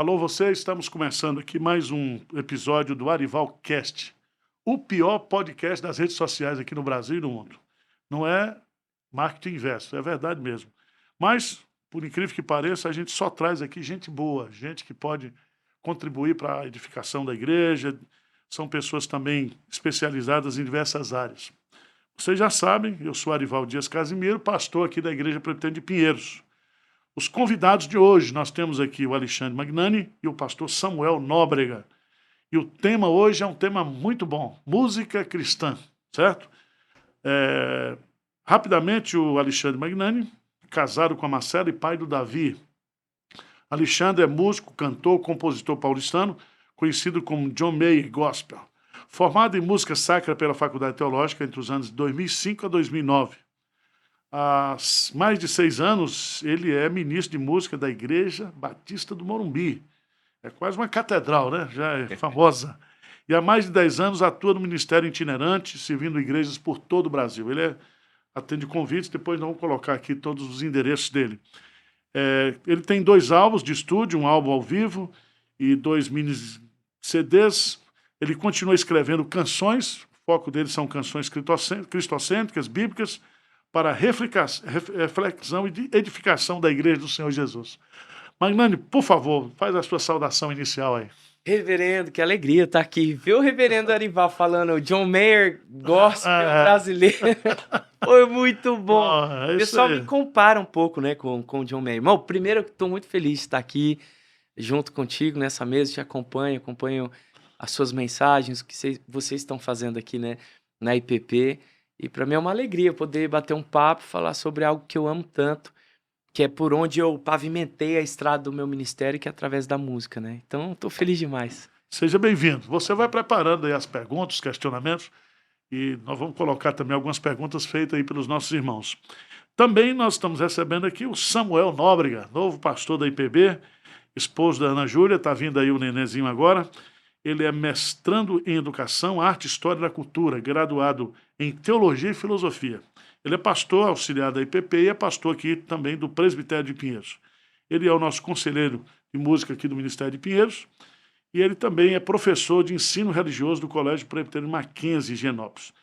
Alô, você, estamos começando aqui mais um episódio do Arival Cast, o pior podcast das redes sociais aqui no Brasil e no mundo. Não é marketing inverso, é verdade mesmo. Mas, por incrível que pareça, a gente só traz aqui gente boa, gente que pode contribuir para a edificação da igreja, são pessoas também especializadas em diversas áreas. Vocês já sabem, eu sou Arival Dias Casimiro, pastor aqui da Igreja Presbiteriana de Pinheiros. Os convidados de hoje, nós temos aqui o Alexandre Magnani e o pastor Samuel Nóbrega. E o tema hoje é um tema muito bom, música cristã, certo? Rapidamente, o Alexandre Magnani, casado com a Marcela e pai do Davi. Alexandre é músico, cantor, compositor paulistano, conhecido como John Mayer Gospel. Formado em música sacra pela Faculdade Teológica entre os anos 2005 a 2009. Há mais de 6 anos, ele é ministro de música da Igreja Batista do Morumbi. É quase uma catedral, né? Já é famosa. E há mais de 10 anos atua no ministério itinerante, servindo igrejas por todo o Brasil. Ele atende convites, depois nós vamos colocar aqui todos os endereços dele. Ele tem 2 álbuns de estúdio, um álbum ao vivo e 2 mini CDs. Ele continua escrevendo canções, o foco dele são canções cristocêntricas, bíblicas, para reflexão e edificação da Igreja do Senhor Jesus. Magnani, por favor, faz a sua saudação inicial aí. Reverendo, que alegria estar aqui. Ver o reverendo Arival falando John Mayer, gospel brasileiro. Foi muito bom. O pessoal me compara um pouco, né, com o John Mayer. Irmão, primeiro eu estou muito feliz de estar aqui junto contigo nessa mesa, te acompanho as suas mensagens, o que vocês estão fazendo aqui, né, na IPP. E para mim é uma alegria poder bater um papo, falar sobre algo que eu amo tanto, que é por onde eu pavimentei a estrada do meu ministério, que é através da música, né? Então, estou feliz demais. Seja bem-vindo. Você vai preparando aí as perguntas, os questionamentos, e nós vamos colocar também algumas perguntas feitas aí pelos nossos irmãos. Também nós estamos recebendo aqui o Samuel Nóbrega, novo pastor da IPB, esposo da Ana Júlia, está vindo aí o nenenzinho agora. Ele é mestrando em Educação, Arte, História da Cultura, graduado em Teologia e Filosofia. Ele é pastor auxiliar da IPP e é pastor aqui também do Presbitério de Pinheiros. Ele é o nosso conselheiro de música aqui do Ministério de Pinheiros e ele também é professor de ensino religioso do Colégio Presbiteriano Mackenzie, em Higienópolis.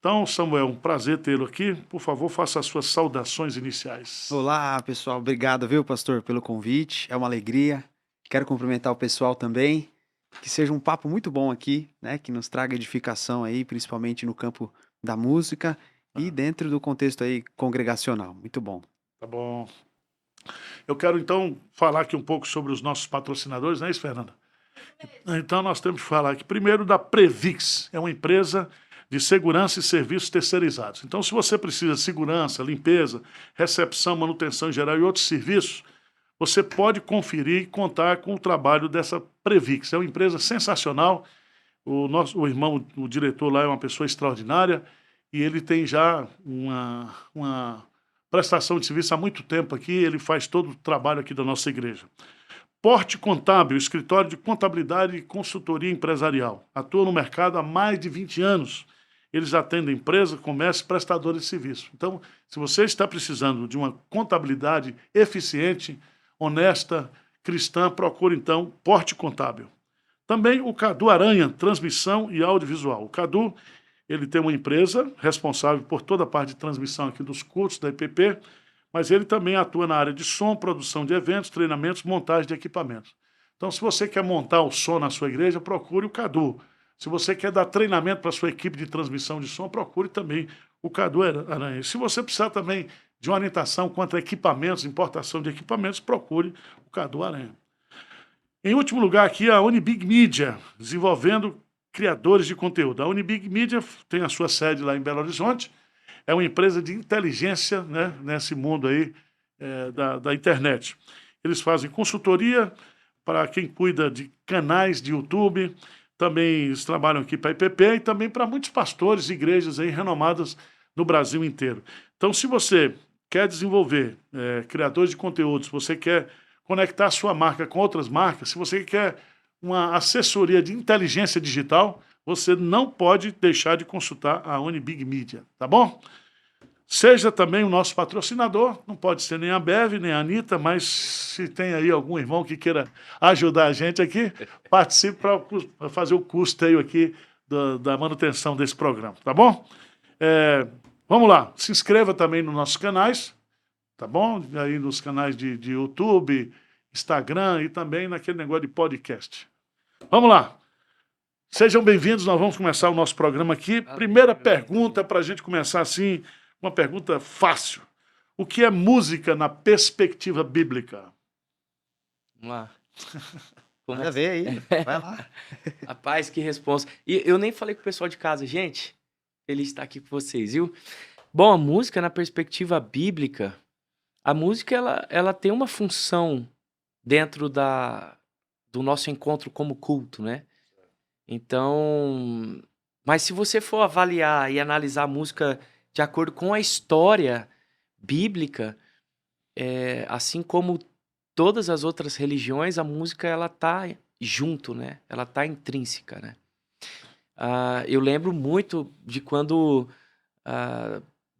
Então, Samuel, um prazer tê-lo aqui. Por favor, faça as suas saudações iniciais. Olá, pessoal. Obrigado, viu, pastor, pelo convite. É uma alegria. Quero cumprimentar o pessoal também. Que seja um papo muito bom aqui, né? Que nos traga edificação aí, principalmente no campo da música e dentro do contexto aí congregacional. Muito bom. Tá bom. Eu quero, então, falar aqui um pouco sobre os nossos patrocinadores, não é isso, Fernanda? Então, nós temos que falar aqui primeiro da Previx. É uma empresa de segurança e serviços terceirizados. Então, se você precisa de segurança, limpeza, recepção, manutenção em geral e outros serviços, você pode conferir e contar com o trabalho dessa Previx. É uma empresa sensacional. O irmão, o diretor lá é uma pessoa extraordinária e ele tem já uma prestação de serviço há muito tempo aqui. Ele faz todo o trabalho aqui da nossa igreja. Porte Contábil, escritório de contabilidade e consultoria empresarial. Atua no mercado há mais de 20 anos. Eles atendem empresas, comércio e prestadores de serviço. Então, se você está precisando de uma contabilidade eficiente, honesta, cristã, procure então Porte Contábil. Também o Cadu Aranha, transmissão e audiovisual. O Cadu, ele tem uma empresa responsável por toda a parte de transmissão aqui dos cultos da IPP, mas ele também atua na área de som, produção de eventos, treinamentos, montagem de equipamentos. Então, se você quer montar o som na sua igreja, procure o Cadu. Se você quer dar treinamento para a sua equipe de transmissão de som, procure também o Cadu Aranha. Se você precisar também de uma orientação quanto a equipamentos, importação de equipamentos, procure o Cadu Aranha. Em último lugar aqui, a Unibig Media, desenvolvendo criadores de conteúdo. A Unibig Media tem a sua sede lá em Belo Horizonte, é uma empresa de inteligência, né, nesse mundo aí da internet. Eles fazem consultoria para quem cuida de canais de YouTube, também eles trabalham aqui para a IPP e também para muitos pastores e igrejas aí renomadas no Brasil inteiro. Então, se você quer desenvolver criadores de conteúdo, se você quer conectar a sua marca com outras marcas, se você quer uma assessoria de inteligência digital, você não pode deixar de consultar a Unibig Media, tá bom? Seja também o nosso patrocinador, não pode ser nem a Bev, nem a Anitta, mas se tem aí algum irmão que queira ajudar a gente aqui, participe para fazer o custeio aqui da manutenção desse programa, tá bom? Vamos lá, se inscreva também nos nossos canais, tá bom? Aí nos canais de YouTube, Instagram e também naquele negócio de podcast. Vamos lá. Sejam bem-vindos, nós vamos começar o nosso programa aqui. Primeira pergunta para a gente começar assim, uma pergunta fácil. O que é música na perspectiva bíblica? Vamos lá. Manda ver aí, vai lá. Rapaz, que resposta. E eu nem falei com o pessoal de casa, gente. Feliz de estar aqui com vocês, viu? Bom, a música na perspectiva bíblica, a música ela tem uma função dentro do nosso encontro como culto, né? Então, mas se você for avaliar e analisar a música de acordo com a história bíblica, assim como todas as outras religiões, a música ela tá junto, né? Ela tá intrínseca, né? Eu lembro muito de quando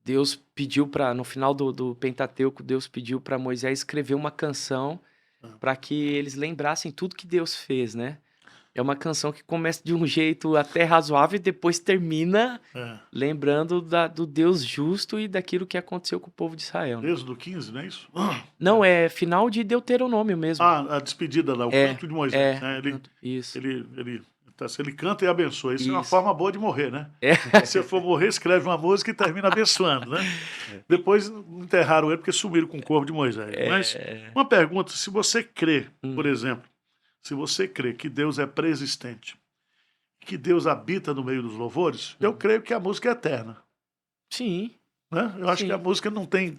Deus pediu no final do Pentateuco, Deus pediu para Moisés escrever uma canção para que eles lembrassem tudo que Deus fez, né? É uma canção que começa de um jeito até razoável e depois termina lembrando do Deus justo e daquilo que aconteceu com o povo de Israel. Né? Êxodo 15, não é isso? Não, é final de Deuteronômio mesmo. A despedida lá, o canto de Moisés. Né? Isso. Ele canta e abençoa. Isso é uma forma boa de morrer, né? Se for morrer, escreve uma música e termina abençoando, né? Depois enterraram ele porque sumiram com o corpo de Moisés. Mas uma pergunta, se você crê, por exemplo, se você crê que Deus é preexistente, que Deus habita no meio dos louvores, eu creio que a música é eterna. Sim. Né? Eu acho que a música não tem...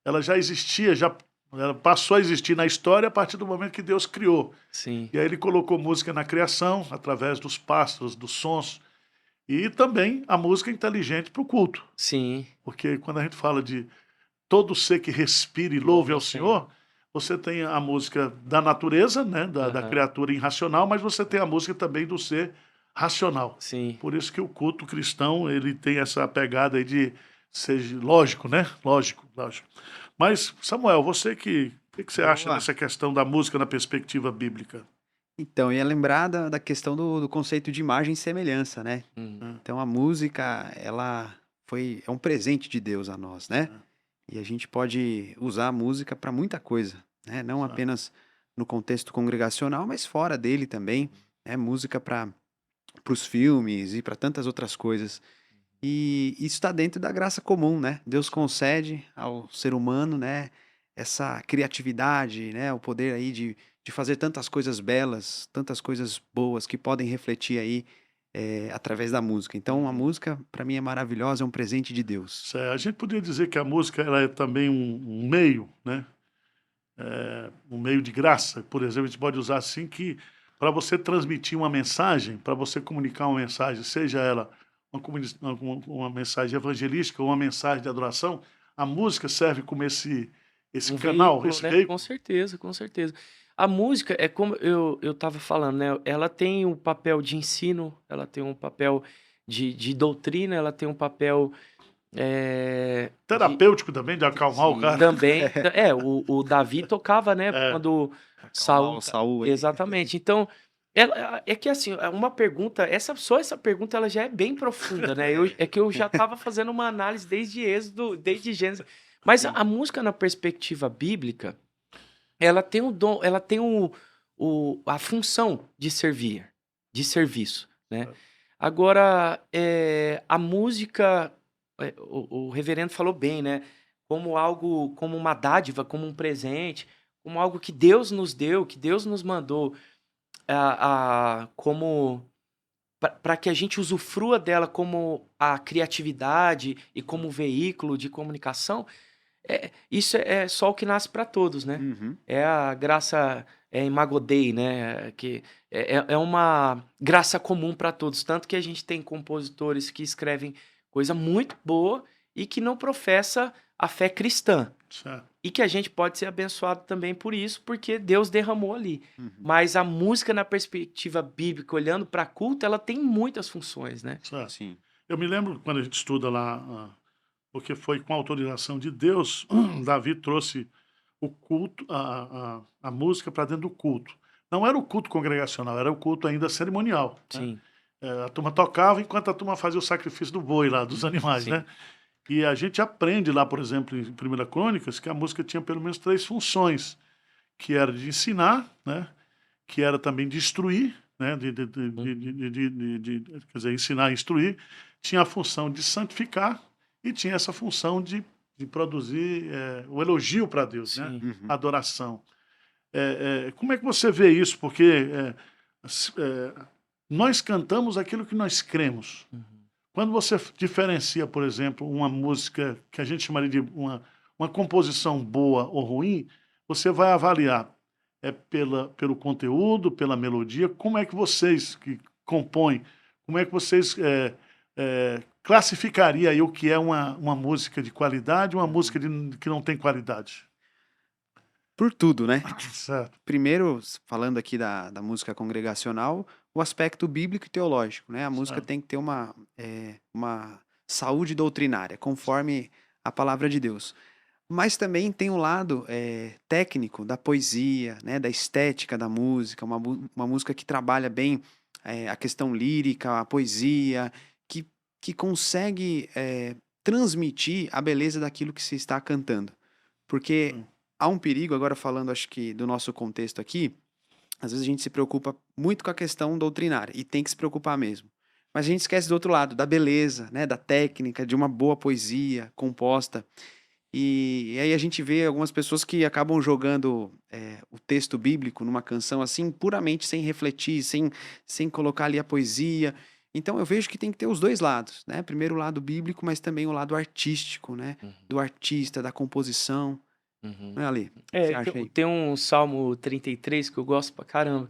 Ela já existia, ela passou a existir na história a partir do momento que Deus criou. Sim. E aí ele colocou música na criação, através dos pássaros, dos sons, e também a música inteligente para o culto. Sim. Porque quando a gente fala de todo ser que respire e louve ao Senhor, você tem a música da natureza, né, da criatura irracional, mas você tem a música também do ser racional. Sim. Por isso que o culto cristão ele tem essa pegada aí de ser lógico, né? Lógico. Mas, Samuel, você o que você acha dessa questão da música na perspectiva bíblica? Então, ia lembrar da questão do conceito de imagem e semelhança, né? Então, a música, ela é um presente de Deus a nós, né? E a gente pode usar a música para muita coisa, né? Não apenas no contexto congregacional, mas fora dele também, né? Música para os filmes e para tantas outras coisas. E isso está dentro da graça comum, né? Deus concede ao ser humano, né, essa criatividade, né, o poder aí de fazer tantas coisas belas, tantas coisas boas que podem refletir aí através da música. Então, a música, para mim, é maravilhosa, é um presente de Deus. A gente poderia dizer que a música ela é também um meio, né? Um meio de graça. Por exemplo, a gente pode usar assim que para você transmitir uma mensagem, para você comunicar uma mensagem, seja ela uma mensagem evangelística ou uma mensagem de adoração, a música serve como esse canal, veículo, esse né? veículo. Com certeza, com certeza. A música é como eu estava falando, né? Ela tem um papel de ensino, ela tem um papel de doutrina, ela tem um papel terapêutico também, de acalmar o cara. Também. O Davi tocava, né? Quando Saul. Exatamente. Então, é que assim, uma pergunta, essa pergunta ela já é bem profunda, né? É que eu já estava fazendo uma análise desde Êxodo, desde Gênesis. Mas a música na perspectiva bíblica, ela tem o dom, ela tem a função de servir, de serviço, né? Agora, a música, o reverendo falou bem, né? Como algo, como uma dádiva, como um presente, como algo que Deus nos deu, que Deus nos mandou, como para que a gente usufrua dela como a criatividade e como veículo de comunicação. Isso é só o que nasce para todos, né? É a graça Imago Dei, né? Que é uma graça comum para todos. Tanto que a gente tem compositores que escrevem coisa muito boa e que não professa a fé cristã. Certo. E que a gente pode ser abençoado também por isso, porque Deus derramou ali. Mas a música na perspectiva bíblica, olhando para culto, ela tem muitas funções, né? Certo. Sim. Eu me lembro quando a gente estuda lá porque foi com autorização de Deus, Davi trouxe o culto, a música para dentro do culto. Não era o culto congregacional, era o culto ainda cerimonial, né? Sim, A turma tocava enquanto a turma fazia o sacrifício do boi lá, dos animais, sim. né? E a gente aprende lá, por exemplo, em 1 Crônicas, que a música tinha pelo menos 3 funções, que era de ensinar, né? Que era também de instruir, né? Quer dizer, ensinar e instruir. Tinha a função de santificar e tinha essa função de produzir o elogio para Deus, né? Sim. Uhum. Adoração. Como é que você vê isso? Porque nós cantamos aquilo que nós cremos. Uhum. Quando você diferencia, por exemplo, uma música que a gente chamaria de uma composição boa ou ruim, você vai avaliar pelo conteúdo, pela melodia, como é que vocês que compõem, como é que vocês classificariam aí o que é uma música de qualidade e uma música que não tem qualidade? Por tudo, né? Certo. Primeiro, falando aqui da música congregacional, o aspecto bíblico e teológico, né? A música Certo. tem que ter uma saúde doutrinária, conforme a palavra de Deus. Mas também tem o lado técnico da poesia, né? Da estética da música, uma música que trabalha bem a questão lírica, a poesia, que consegue transmitir a beleza daquilo que se está cantando. Porque há um perigo, agora falando, acho que do nosso contexto aqui, às vezes a gente se preocupa muito com a questão doutrinária, e tem que se preocupar mesmo. Mas a gente esquece do outro lado, da beleza, né, da técnica, de uma boa poesia composta. E aí a gente vê algumas pessoas que acabam jogando o texto bíblico numa canção assim, puramente sem refletir, sem colocar ali a poesia. Então eu vejo que tem que ter os dois lados, né? Primeiro o lado bíblico, mas também o lado artístico, né? Do artista, da composição. Uhum. Não é, Ali? O que você acha aí? Tem um Salmo 33 que eu gosto pra caramba,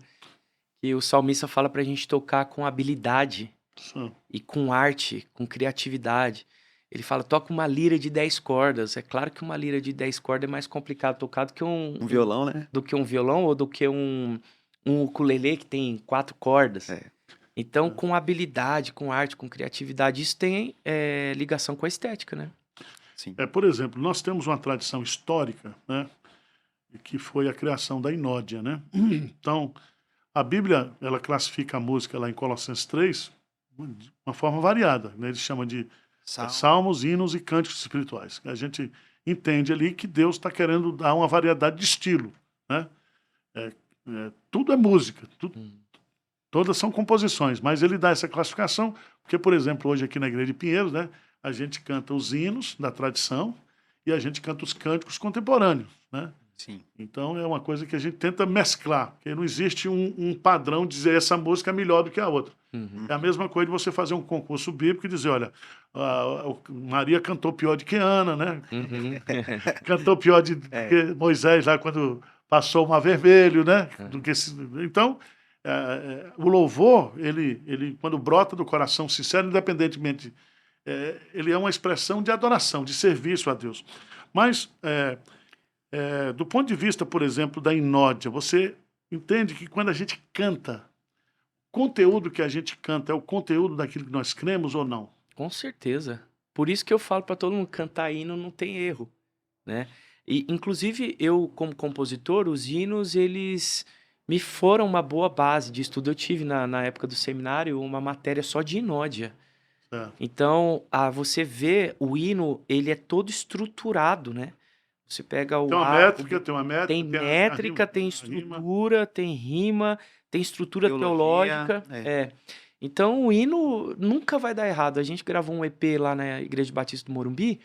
que o salmista fala pra gente tocar com habilidade Sim. e com arte, com criatividade. Ele fala, toca uma lira de 10 cordas. É claro que uma lira de 10 cordas é mais complicado tocar do que Um violão, né? do que um violão ou do que um ukulele que tem 4 cordas. É. Então, com habilidade, com arte, com criatividade, isso tem ligação com a estética, né? Sim. Por exemplo, nós temos uma tradição histórica, né, que foi a criação da Inódia, né? Então, a Bíblia, ela classifica a música lá em Colossenses 3 de uma forma variada, né? Ele chama de salmos, hinos e cânticos espirituais. A gente entende ali que Deus está querendo dar uma variedade de estilo, né? Tudo é música, todas são composições, mas ele dá essa classificação, porque, por exemplo, hoje aqui na Igreja de Pinheiros, né, a gente canta os hinos da tradição e a gente canta os cânticos contemporâneos, né? Sim. Então é uma coisa que a gente tenta mesclar, porque não existe um padrão de dizer essa música é melhor do que a outra. Uhum. É a mesma coisa de você fazer um concurso bíblico e dizer, olha, Maria cantou pior do que Ana, né? Uhum. Cantou pior do que Moisés lá quando passou o Mar Vermelho, né? Então, o louvor, ele quando brota do coração sincero, independentemente, ele é uma expressão de adoração, de serviço a Deus. Mas, do ponto de vista, por exemplo, da Inódia, você entende que quando a gente canta, o conteúdo que a gente canta é o conteúdo daquilo que nós cremos ou não? Com certeza. Por isso que eu falo pra todo mundo, cantar hino não tem erro, né? E, inclusive, eu, como compositor, os hinos, eles me foram uma boa base de estudo. Eu tive, na época do seminário, uma matéria só de Inódia. Certo. Então, você vê, o hino, ele é todo estruturado, né? Você pega Tem uma métrica, tem uma métrica. tem métrica, tem estrutura, tem rima, tem estrutura teológica. Então, o hino nunca vai dar errado. A gente gravou um EP lá na Igreja Batista do Morumbi,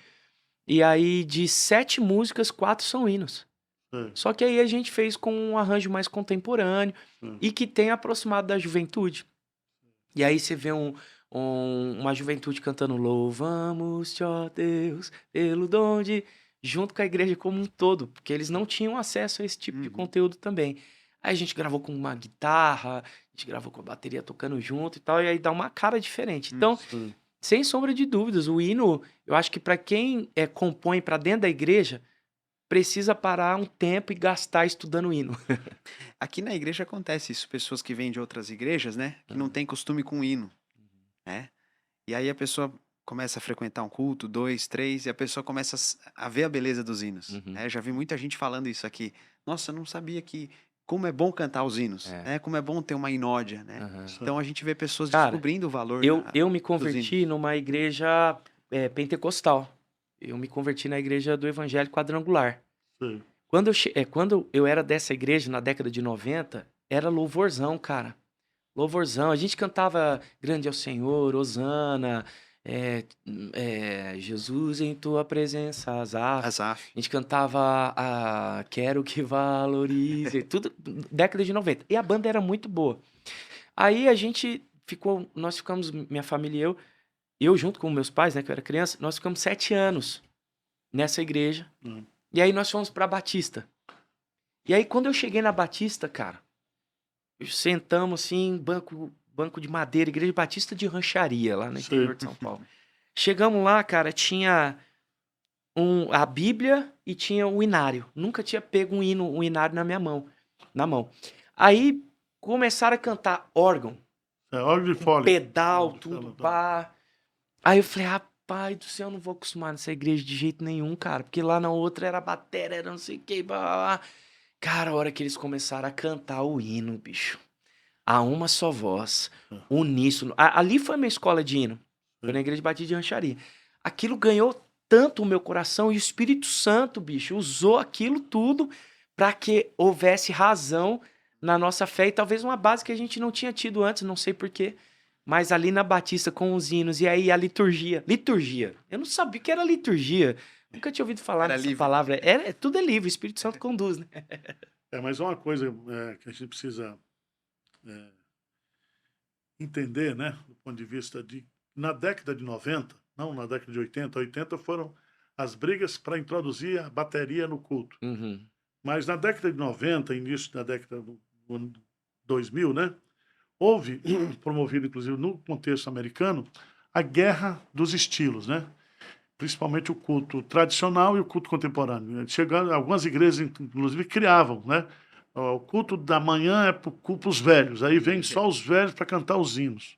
e aí de 7 músicas, 4 são hinos. Só que aí a gente fez com um arranjo mais contemporâneo e que tem aproximado da juventude. E aí você vê uma juventude cantando Louvamos-te, ó Deus, pelo dom de... junto com a igreja como um todo, porque eles não tinham acesso a esse tipo de conteúdo também. Aí a gente gravou com uma guitarra, a gente gravou com a bateria tocando junto e tal, e aí dá uma cara diferente. Então, sem sombra de dúvidas, o hino, eu acho que para quem compõe para dentro da igreja, precisa parar um tempo e gastar estudando hino. Aqui na igreja acontece isso, pessoas que vêm de outras igrejas, né, que não têm costume com hino, né? E aí a pessoa começa a frequentar um culto, 2, 3, e a pessoa começa a ver a beleza dos hinos. Né? Já vi muita gente falando isso aqui. Nossa, eu não sabia que como é bom cantar os hinos, né? Como é bom ter uma inódia, né? Então a gente vê pessoas descobrindo o valor eu me converti numa igreja pentecostal. Eu me converti na igreja do Evangelho Quadrangular. Sim. Quando eu era dessa igreja, na década de 90, era louvorzão, cara. Louvorzão. A gente cantava Grande é o Senhor, Hosana, Jesus em tua presença, Asaf. A gente cantava Quero que valorize, tudo década de 90. E a banda era muito boa. Aí nós ficamos, minha família e eu junto com meus pais, né, que eu era criança, nós ficamos 7 anos nessa igreja. E aí nós fomos pra Batista. E aí quando eu cheguei na Batista, cara, sentamos assim, banco de madeira, Igreja Batista de Rancharia, lá no interior de São Paulo. Chegamos lá, cara, tinha a Bíblia e tinha o inário. Nunca tinha pego um inário na mão. Aí começaram a cantar órgão. Órgão de fole. Pedal, tudo, pá. Aí eu falei, rapaz do céu, eu não vou acostumar nessa igreja de jeito nenhum, cara. Porque lá na outra era bateria, era não sei o que, blá, blá, blá. Cara, a hora que eles começaram a cantar o hino, bicho, a uma só voz, uníssono. Ali foi a minha escola de hino. Foi na Igreja Batista de Rancharia. Aquilo ganhou tanto o meu coração e o Espírito Santo, bicho, usou aquilo tudo para que houvesse razão na nossa fé e talvez uma base que a gente não tinha tido antes, não sei porquê. Mas ali na Batista com os hinos e aí a liturgia. Liturgia. Eu não sabia o que era liturgia. Nunca tinha ouvido falar dessa palavra. Tudo é livre, o Espírito Santo conduz, né? Mas uma coisa que a gente precisa entender, né, do ponto de vista de... Na década de 90, não na década de 80 foram as brigas para introduzir a bateria no culto. Mas na década de 90, início da década do 2000, né, houve, promovido inclusive no contexto americano, a guerra dos estilos, né? Principalmente o culto tradicional e o culto contemporâneo. Chegando, algumas igrejas, inclusive, criavam, né? O culto da manhã é para os velhos, aí vem só os velhos para cantar os hinos.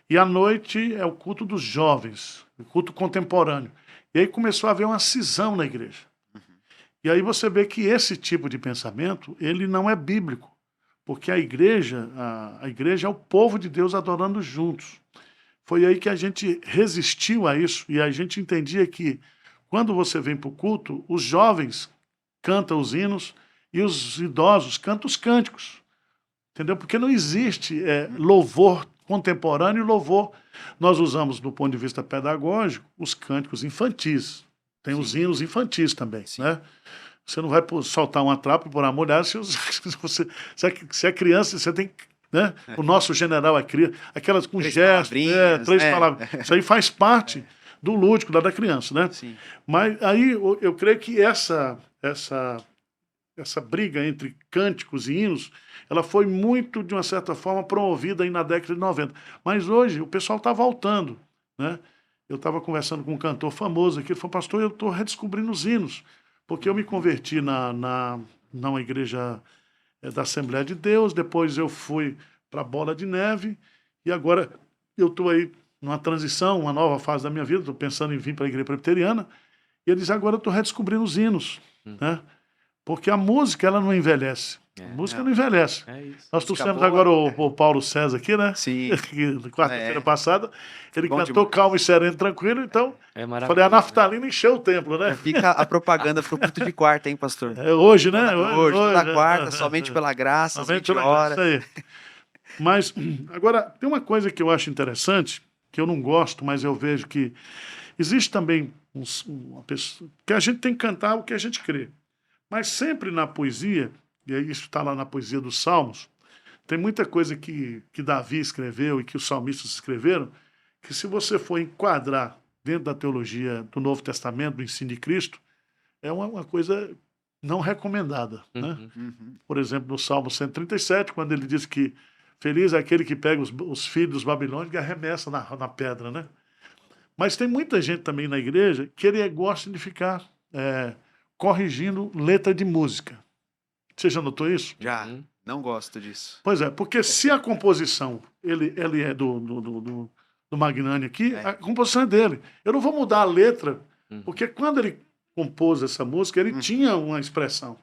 E à noite é o culto dos jovens, o culto contemporâneo. E aí começou a haver uma cisão na igreja. E aí você vê que esse tipo de pensamento, ele não é bíblico, porque a igreja é o povo de Deus adorando juntos. Foi aí que a gente resistiu a isso e a gente entendia que quando você vem para o culto, os jovens cantam os hinos e os idosos cantam os cânticos. Entendeu? Porque não existe louvor contemporâneo e louvor. Nós usamos, do ponto de vista pedagógico, os cânticos infantis. Tem os hinos infantis também, né? Você não vai soltar uma trapa por amor de Deus, se é criança, você tem que... Né? O nosso general é criança, aquelas com gestos, 3 palavras. Isso aí faz parte do lúdico da criança, né? Sim. Mas aí eu creio que essa briga entre cânticos e hinos, ela foi muito, de uma certa forma, promovida aí na década de 90. Mas hoje o pessoal está voltando, né? Eu estava conversando com um cantor famoso aqui, ele falou, pastor, eu estou redescobrindo os hinos, porque eu me converti numa igreja da Assembleia de Deus, depois eu fui para a Bola de Neve, e agora eu estou aí numa transição, uma nova fase da minha vida, estou pensando em vir para a Igreja Presbiteriana, e ele diz, agora eu estou redescobrindo os hinos, né? Porque a música, ela não envelhece. A música não envelhece. Nós trouxemos agora o Paulo César aqui, né? Sim. Quarta-feira passada, ele cantou calmo e sereno, tranquilo, então falei, a naftalina encheu o templo, né? Fica a propaganda pro culto de quarta, hein, pastor? Hoje, né? Hoje, toda quarta, somente pela graça, às 20 horas. Isso aí. Mas, agora, tem uma coisa que eu acho interessante, que eu não gosto, mas eu vejo que existe também uma pessoa, que a gente tem que cantar o que a gente crê. Mas sempre na poesia, e isso está lá na poesia dos Salmos, tem muita coisa que Davi escreveu e que os salmistas escreveram, que se você for enquadrar dentro da teologia do Novo Testamento, do ensino de Cristo, é uma coisa não recomendada. Né? Por exemplo, no Salmo 137, quando ele diz que feliz é aquele que pega os filhos dos babilônicos e arremessa na pedra. Né? Mas tem muita gente também na igreja que ele gosta de ficar corrigindo letra de música. Você já notou isso? Já. Não gosto disso. Pois é, porque se a composição ele é do do Magnani aqui, a composição é dele. Eu não vou mudar a letra, porque quando ele compôs essa música, ele tinha uma expressão.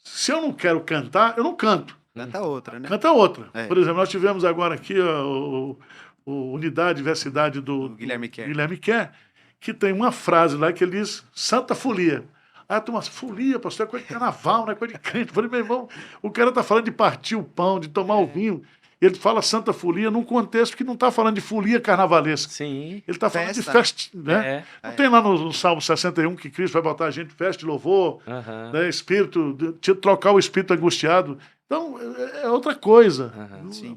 Se eu não quero cantar, eu não canto. Canta outra, né? Canta outra. Por exemplo, nós tivemos agora aqui o Unidade e Diversidade do Guilherme Kerr. Guilherme Kerr, que tem uma frase lá que ele diz Santa Folia. Aí a turma, folia, pastor, é coisa de carnaval, não é coisa de crente. Eu falei, meu irmão, o cara tá falando de partir o pão, de tomar o vinho. Ele fala Santa Folia num contexto que não está falando de folia carnavalesca. Sim. Ele está falando de festa, né? Não tem lá no Salmo 61 que Cristo vai botar a gente festa de louvor, né? Espírito, trocar o espírito angustiado. Então, é outra coisa.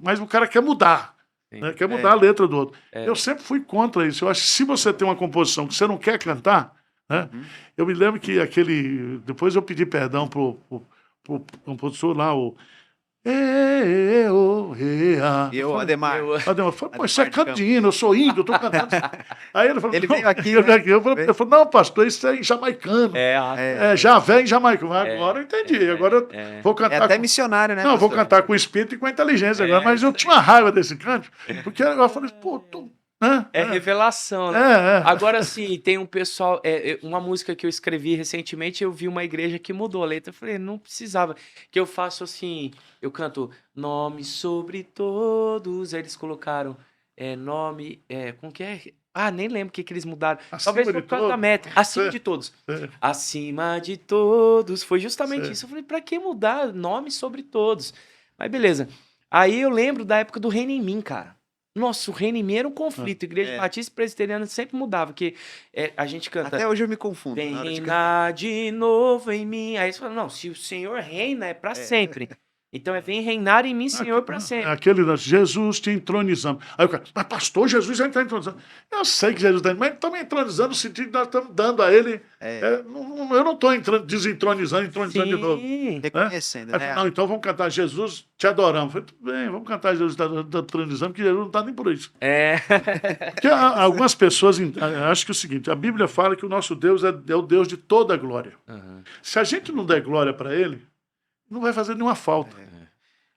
Mas o cara quer mudar. Né? Quer mudar a letra do outro. Eu sempre fui contra isso. Eu acho que se você tem uma composição que você não quer cantar, né? Eu me lembro que depois eu pedi perdão pro compositor lá, Ademar. Ademar falou, pô, isso é canto de hino, eu sou índio, eu tô cantando. Aí ele falou, ele veio aqui, ele falou, não, pastor, isso é em jamaicano. Javé em jamaicano. Agora eu entendi. Agora eu vou cantar. Até missionário, né? Não, eu vou cantar com o espírito e com a inteligência agora. Mas eu tinha uma raiva desse canto, porque eu falei, pô, revelação, né? Agora sim, tem um pessoal. Uma música que eu escrevi recentemente, eu vi uma igreja que mudou a letra. Eu falei, não precisava. Que eu faço assim, eu canto nome sobre todos. Aí eles colocaram nome. Como que é? Nem lembro o que eles mudaram. Talvez por causa da meta. Acima de todos. Acima de todos. Foi justamente isso. Eu falei, pra que mudar nome sobre todos? Mas beleza. Aí eu lembro da época do Reino em Mim, cara. Nossa, o Reino em Mim era um conflito. Igreja Batista e Presbiteriana sempre mudava, porque a gente canta... Até hoje eu me confundo. Vem reinar de novo em mim. Aí você fala, não, se o Senhor reina, é pra sempre. Então vem reinar em mim, Senhor, para sempre. Aquele Jesus te entronizando. Aí o cara, mas pastor, Jesus já está entronizando. Eu sei que Jesus está mas estamos entronizando no sentido que nós estamos dando a ele. Eu não estou desentronizando, entronizando de novo. Reconhecendo, né? Não, então vamos cantar Jesus, te adoramos. Eu falei, tudo bem, vamos cantar Jesus está entronizando, porque Jesus não está nem por isso. Porque algumas pessoas acham que é o seguinte, a Bíblia fala que o nosso Deus é o Deus de toda a glória. Se a gente não der glória para ele, não vai fazer nenhuma falta.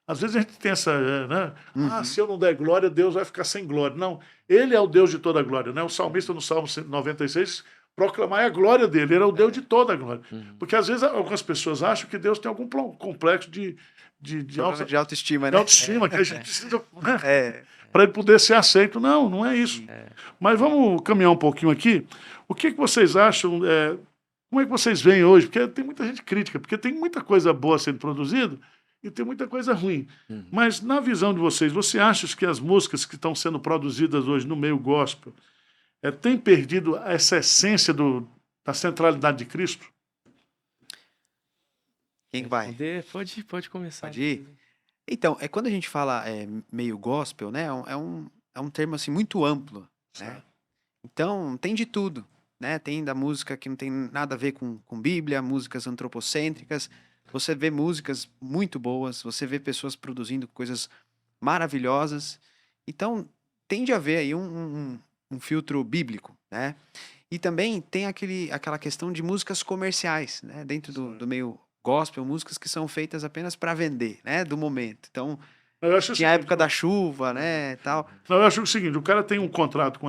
Às vezes a gente tem essa, né? Se eu não der glória, Deus vai ficar sem glória. Não, ele é o Deus de toda a glória, né? O salmista no Salmo 96 proclamar a glória dele, ele é o Deus de toda a glória. Porque às vezes algumas pessoas acham que Deus tem algum complexo de autoestima, né? De autoestima, que a gente precisa, né? Para ele poder ser aceito. Não, não é isso. Mas vamos caminhar um pouquinho aqui. O que vocês acham... Como é que vocês veem hoje? Porque tem muita gente crítica, porque tem muita coisa boa sendo produzida e tem muita coisa ruim. Mas na visão de vocês, você acha que as músicas que estão sendo produzidas hoje no meio gospel têm perdido essa essência da centralidade de Cristo? Quem vai? Pode começar. Pode ir? Então, quando a gente fala meio gospel, né? É um termo assim, muito amplo. Né? Então, tem de tudo. Né? Tem da música que não tem nada a ver com Bíblia, músicas antropocêntricas. Você vê músicas muito boas, você vê pessoas produzindo coisas maravilhosas. Então, tende a haver aí um filtro bíblico, né? E também tem aquela questão de músicas comerciais, né? Dentro do meio gospel, músicas que são feitas apenas para vender, né? Do momento. Então, tinha a época da chuva, né? Tal. Não, eu acho o seguinte, o cara tem um contrato com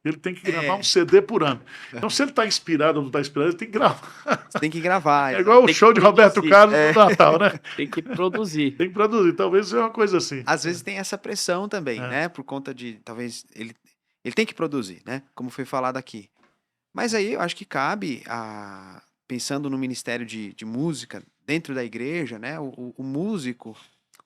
ele tem que gravar um CD por ano. Então, se ele está inspirado ou não está inspirado, ele tem que gravar. Você tem que gravar. É igual o show de Roberto Carlos no Natal, né? Tem que produzir. Tem que produzir. Talvez seja uma coisa assim. Às vezes tem essa pressão também, né? Por conta de, talvez, ele tem que produzir, né? Como foi falado aqui. Mas aí eu acho que cabe, pensando no ministério de música dentro da igreja, né? O músico,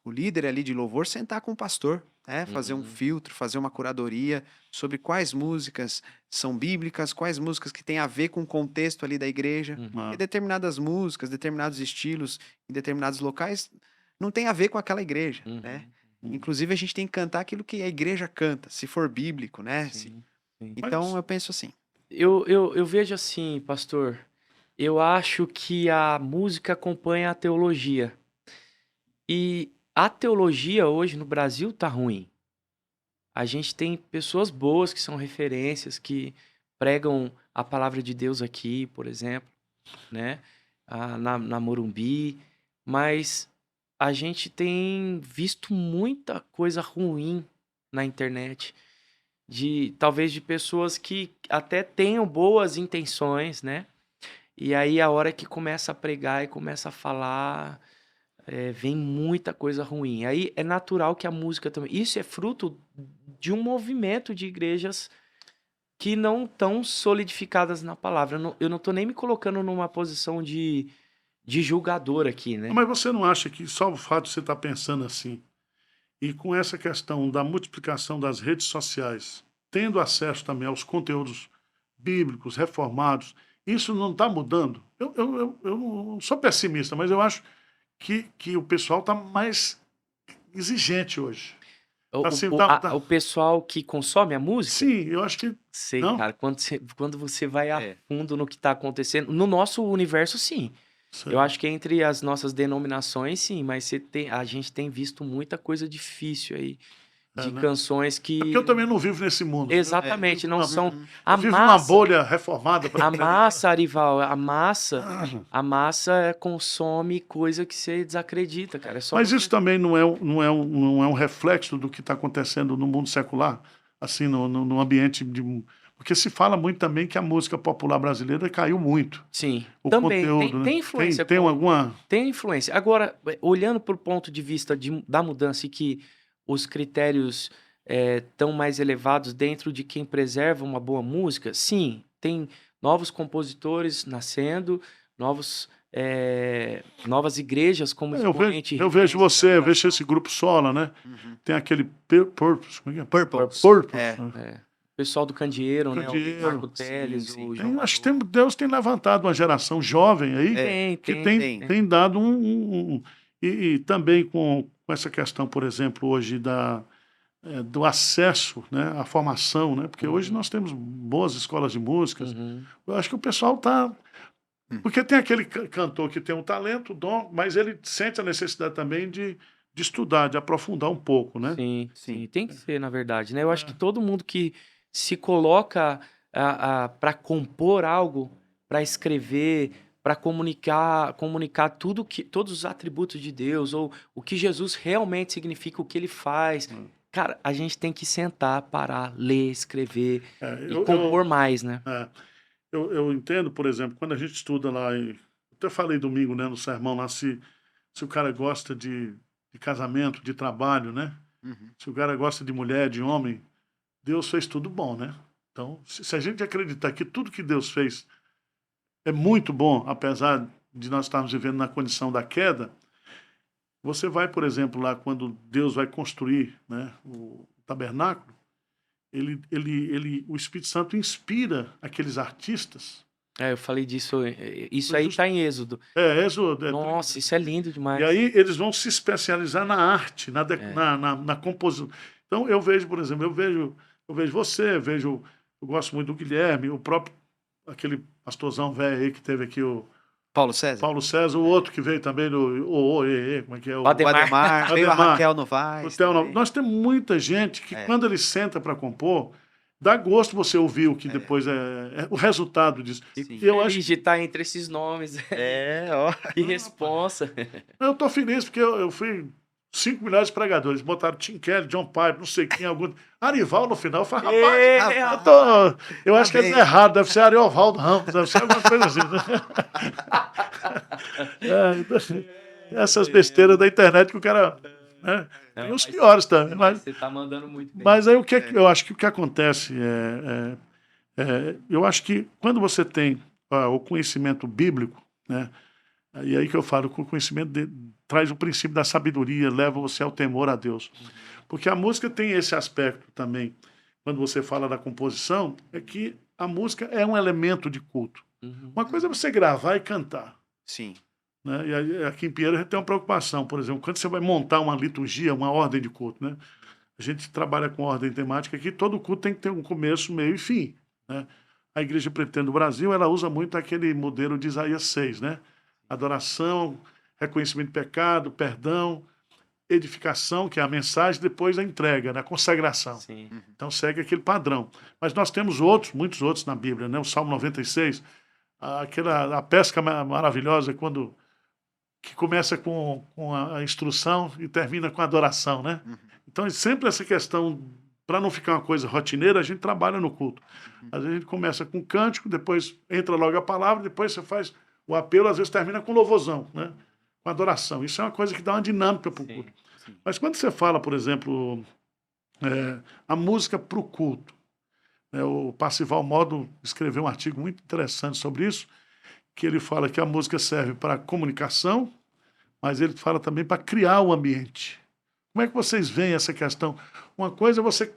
o líder ali de louvor, sentar com o pastor, né? Fazer um filtro, fazer uma curadoria sobre quais músicas são bíblicas, quais músicas que têm a ver com o contexto ali da igreja. E determinadas músicas, determinados estilos em determinados locais não tem a ver com aquela igreja, né? Inclusive a gente tem que cantar aquilo que a igreja canta, se for bíblico, né? Sim. Então eu penso assim. Eu vejo assim, pastor, eu acho que a música acompanha a teologia. E a teologia hoje no Brasil tá ruim. A gente tem pessoas boas que são referências, que pregam a palavra de Deus aqui, por exemplo, né? Na Morumbi, mas a gente tem visto muita coisa ruim na internet, talvez de pessoas que até tenham boas intenções, né? E aí a hora que começa a pregar e começa a falar, vem muita coisa ruim. Aí é natural que a música também. Isso é fruto de um movimento de igrejas que não estão solidificadas na palavra. Eu não estou nem me colocando numa posição de julgador aqui, né? Mas você não acha que só o fato de você estar pensando assim, e com essa questão da multiplicação das redes sociais, tendo acesso também aos conteúdos bíblicos, reformados, isso não está mudando? Eu não sou pessimista, mas eu acho que o pessoal está mais exigente hoje. Assim, O pessoal que consome a música? Sim, eu acho que... Sei, não? cara, quando você vai a fundo no que está acontecendo, no nosso universo, sim. Sei. Eu acho que entre as nossas denominações, sim, mas a gente tem visto muita coisa difícil aí, de né? canções que... Porque eu também não vivo nesse mundo. Exatamente, não são... Eu vivo numa bolha reformada. A massa, Arival, a massa consome coisa que você desacredita, cara. Mas isso também não é um reflexo do que está acontecendo no mundo secular, assim, no ambiente de... Porque se fala muito também que a música popular brasileira caiu muito. Sim, o também conteúdo, tem influência. Tem alguma... Tem influência. Agora, olhando por ponto de vista da mudança e que os critérios estão mais elevados dentro de quem preserva uma boa música, sim, tem novos compositores nascendo, novas igrejas como expoente. Eu vejo você, eu vejo esse grupo Sola, né? Tem aquele Purpose. Como é que é? Purpose. O pessoal do Candeeiro, né? O Marco Teles, o João. Acho que Deus tem levantado uma geração jovem aí que tem dado e também com essa questão, por exemplo, hoje do acesso, né, à formação, né? Porque hoje nós temos boas escolas de músicas. Eu acho que o pessoal está... Porque tem aquele cantor que tem um talento, o dom, mas ele sente a necessidade também de estudar, de aprofundar um pouco, né? Sim. Tem que ser, na verdade, né? Eu acho que todo mundo que se coloca para compor algo, para escrever, para comunicar todos os atributos de Deus, ou o que Jesus realmente significa, o que ele faz. Cara, a gente tem que sentar, parar, ler, escrever e compor mais, né? Eu entendo, por exemplo, quando a gente estuda lá, até falei domingo, né, no sermão lá, se o cara gosta de casamento, de trabalho, né? Se o cara gosta de mulher, de homem, Deus fez tudo bom, né? Então, se a gente acreditar que tudo que Deus fez é muito bom, apesar de nós estarmos vivendo na condição da queda, você vai, por exemplo, lá quando Deus vai construir, né, o tabernáculo, o Espírito Santo inspira aqueles artistas. Eu falei disso. Isso aí está em Êxodo. Êxodo. Nossa, isso é lindo demais. E aí eles vão se especializar na arte, na composição. Então eu vejo, por exemplo, eu vejo você, eu gosto muito do Guilherme, o próprio, aquele pastorzão velho aí que teve aqui, o Paulo César, o outro que veio também do como é que é? O Ademar, veio a Raquel Novaes. Nós temos muita gente que quando ele senta para compor, dá gosto você ouvir o que depois é o resultado disso. E eu acho que estar entre esses nomes. Que responsa. Eu tô feliz porque eu fui 5 melhores pregadores. Botaram Tim Kelly, John Piper, não sei quem, algum. Arival no final. Eu falei, rapaz, eu acho que é errado, deve ser Ariovaldo Ramos, deve ser alguma coisa assim. Essas besteiras da internet que o cara. Né? Tem os piores também. Você tá mandando muito bem. Mas aí eu acho que o que acontece eu acho que quando você tem o conhecimento bíblico, né? E aí que eu falo que o conhecimento traz o princípio da sabedoria, leva você ao temor a Deus. Porque a música tem esse aspecto também, quando você fala da composição, é que a música é um elemento de culto. Uma coisa é você gravar e cantar. Sim. Né? E aqui em Pinheiro a gente tem uma preocupação, por exemplo, quando você vai montar uma liturgia, uma ordem de culto, né? A gente trabalha com ordem temática aqui, todo culto tem que ter um começo, meio e fim. Né? A Igreja Presbiteriana do Brasil, ela usa muito aquele modelo de Isaías 6, né? Adoração, reconhecimento de pecado, perdão, edificação, que é a mensagem, depois a entrega, né? A consagração. Sim. Então segue aquele padrão. Mas nós temos muitos outros na Bíblia, né? O Salmo 96, a pesca maravilhosa, que começa com a instrução e termina com a adoração, né? Então sempre essa questão para não ficar uma coisa rotineira, a gente trabalha no culto. Às vezes a gente começa com cântico, depois entra logo a palavra, depois você faz o apelo, às vezes termina com louvorzão, né? Com adoração. Isso é uma coisa que dá uma dinâmica para o culto. Sim. Mas quando você fala, por exemplo, a música para o culto, né? O Passival Modo escreveu um artigo muito interessante sobre isso, que ele fala que a música serve para comunicação, mas ele fala também para criar o ambiente. Como é que vocês veem essa questão? Uma coisa é você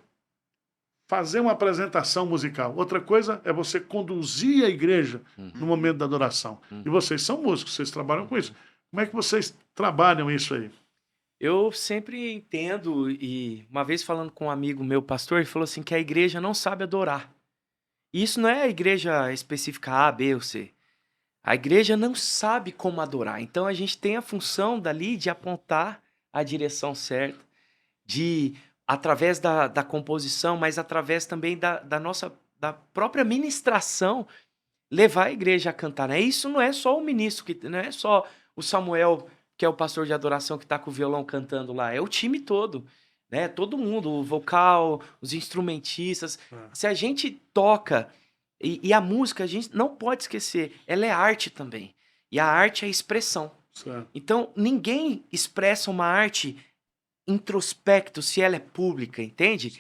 fazer uma apresentação musical, outra coisa é você conduzir a igreja no momento da adoração. E vocês são músicos, vocês trabalham com isso. Como é que vocês trabalham isso aí? Eu sempre entendo, e uma vez falando com um amigo meu, pastor, ele falou assim que a igreja não sabe adorar. E isso não é a igreja específica A, B ou C. A igreja não sabe como adorar. Então a gente tem a função dali de apontar a direção certa, de, através da composição, mas através também da própria ministração, levar a igreja a cantar. Né? Isso não é só o ministro, não é só o Samuel, que é o pastor de adoração que está com o violão cantando lá, é o time todo. Né? Todo mundo, o vocal, os instrumentistas. Se a gente toca, e a música, a gente não pode esquecer, ela é arte também. E a arte é expressão. Certo. Então, ninguém expressa uma arte introspecto se ela é pública, entende?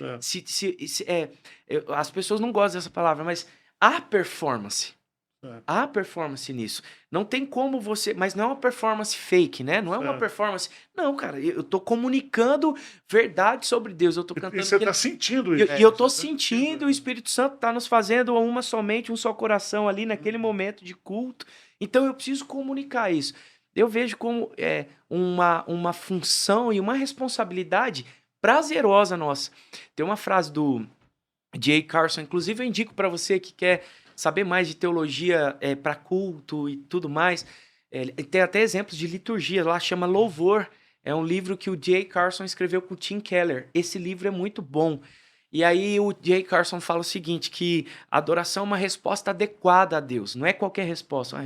As pessoas não gostam dessa palavra, mas há performance. Há performance nisso. Não tem como você... Mas não é uma performance fake, né? Não é uma performance... Não, cara, eu tô comunicando verdade sobre Deus. Eu tô cantando... E você tá sentindo isso. E eu tô sentindo, o Espírito Santo tá nos fazendo uma somente, um só coração ali naquele momento de culto. Então eu preciso comunicar isso. Eu vejo como uma função e uma responsabilidade prazerosa nossa. Tem uma frase do J. Carson, inclusive eu indico para você que quer saber mais de teologia para culto e tudo mais. Tem até exemplos de liturgia, lá chama Louvor. É um livro que o J. Carson escreveu com o Tim Keller. Esse livro é muito bom. E aí o J. Carson fala o seguinte, que a adoração é uma resposta adequada a Deus. Não é qualquer resposta,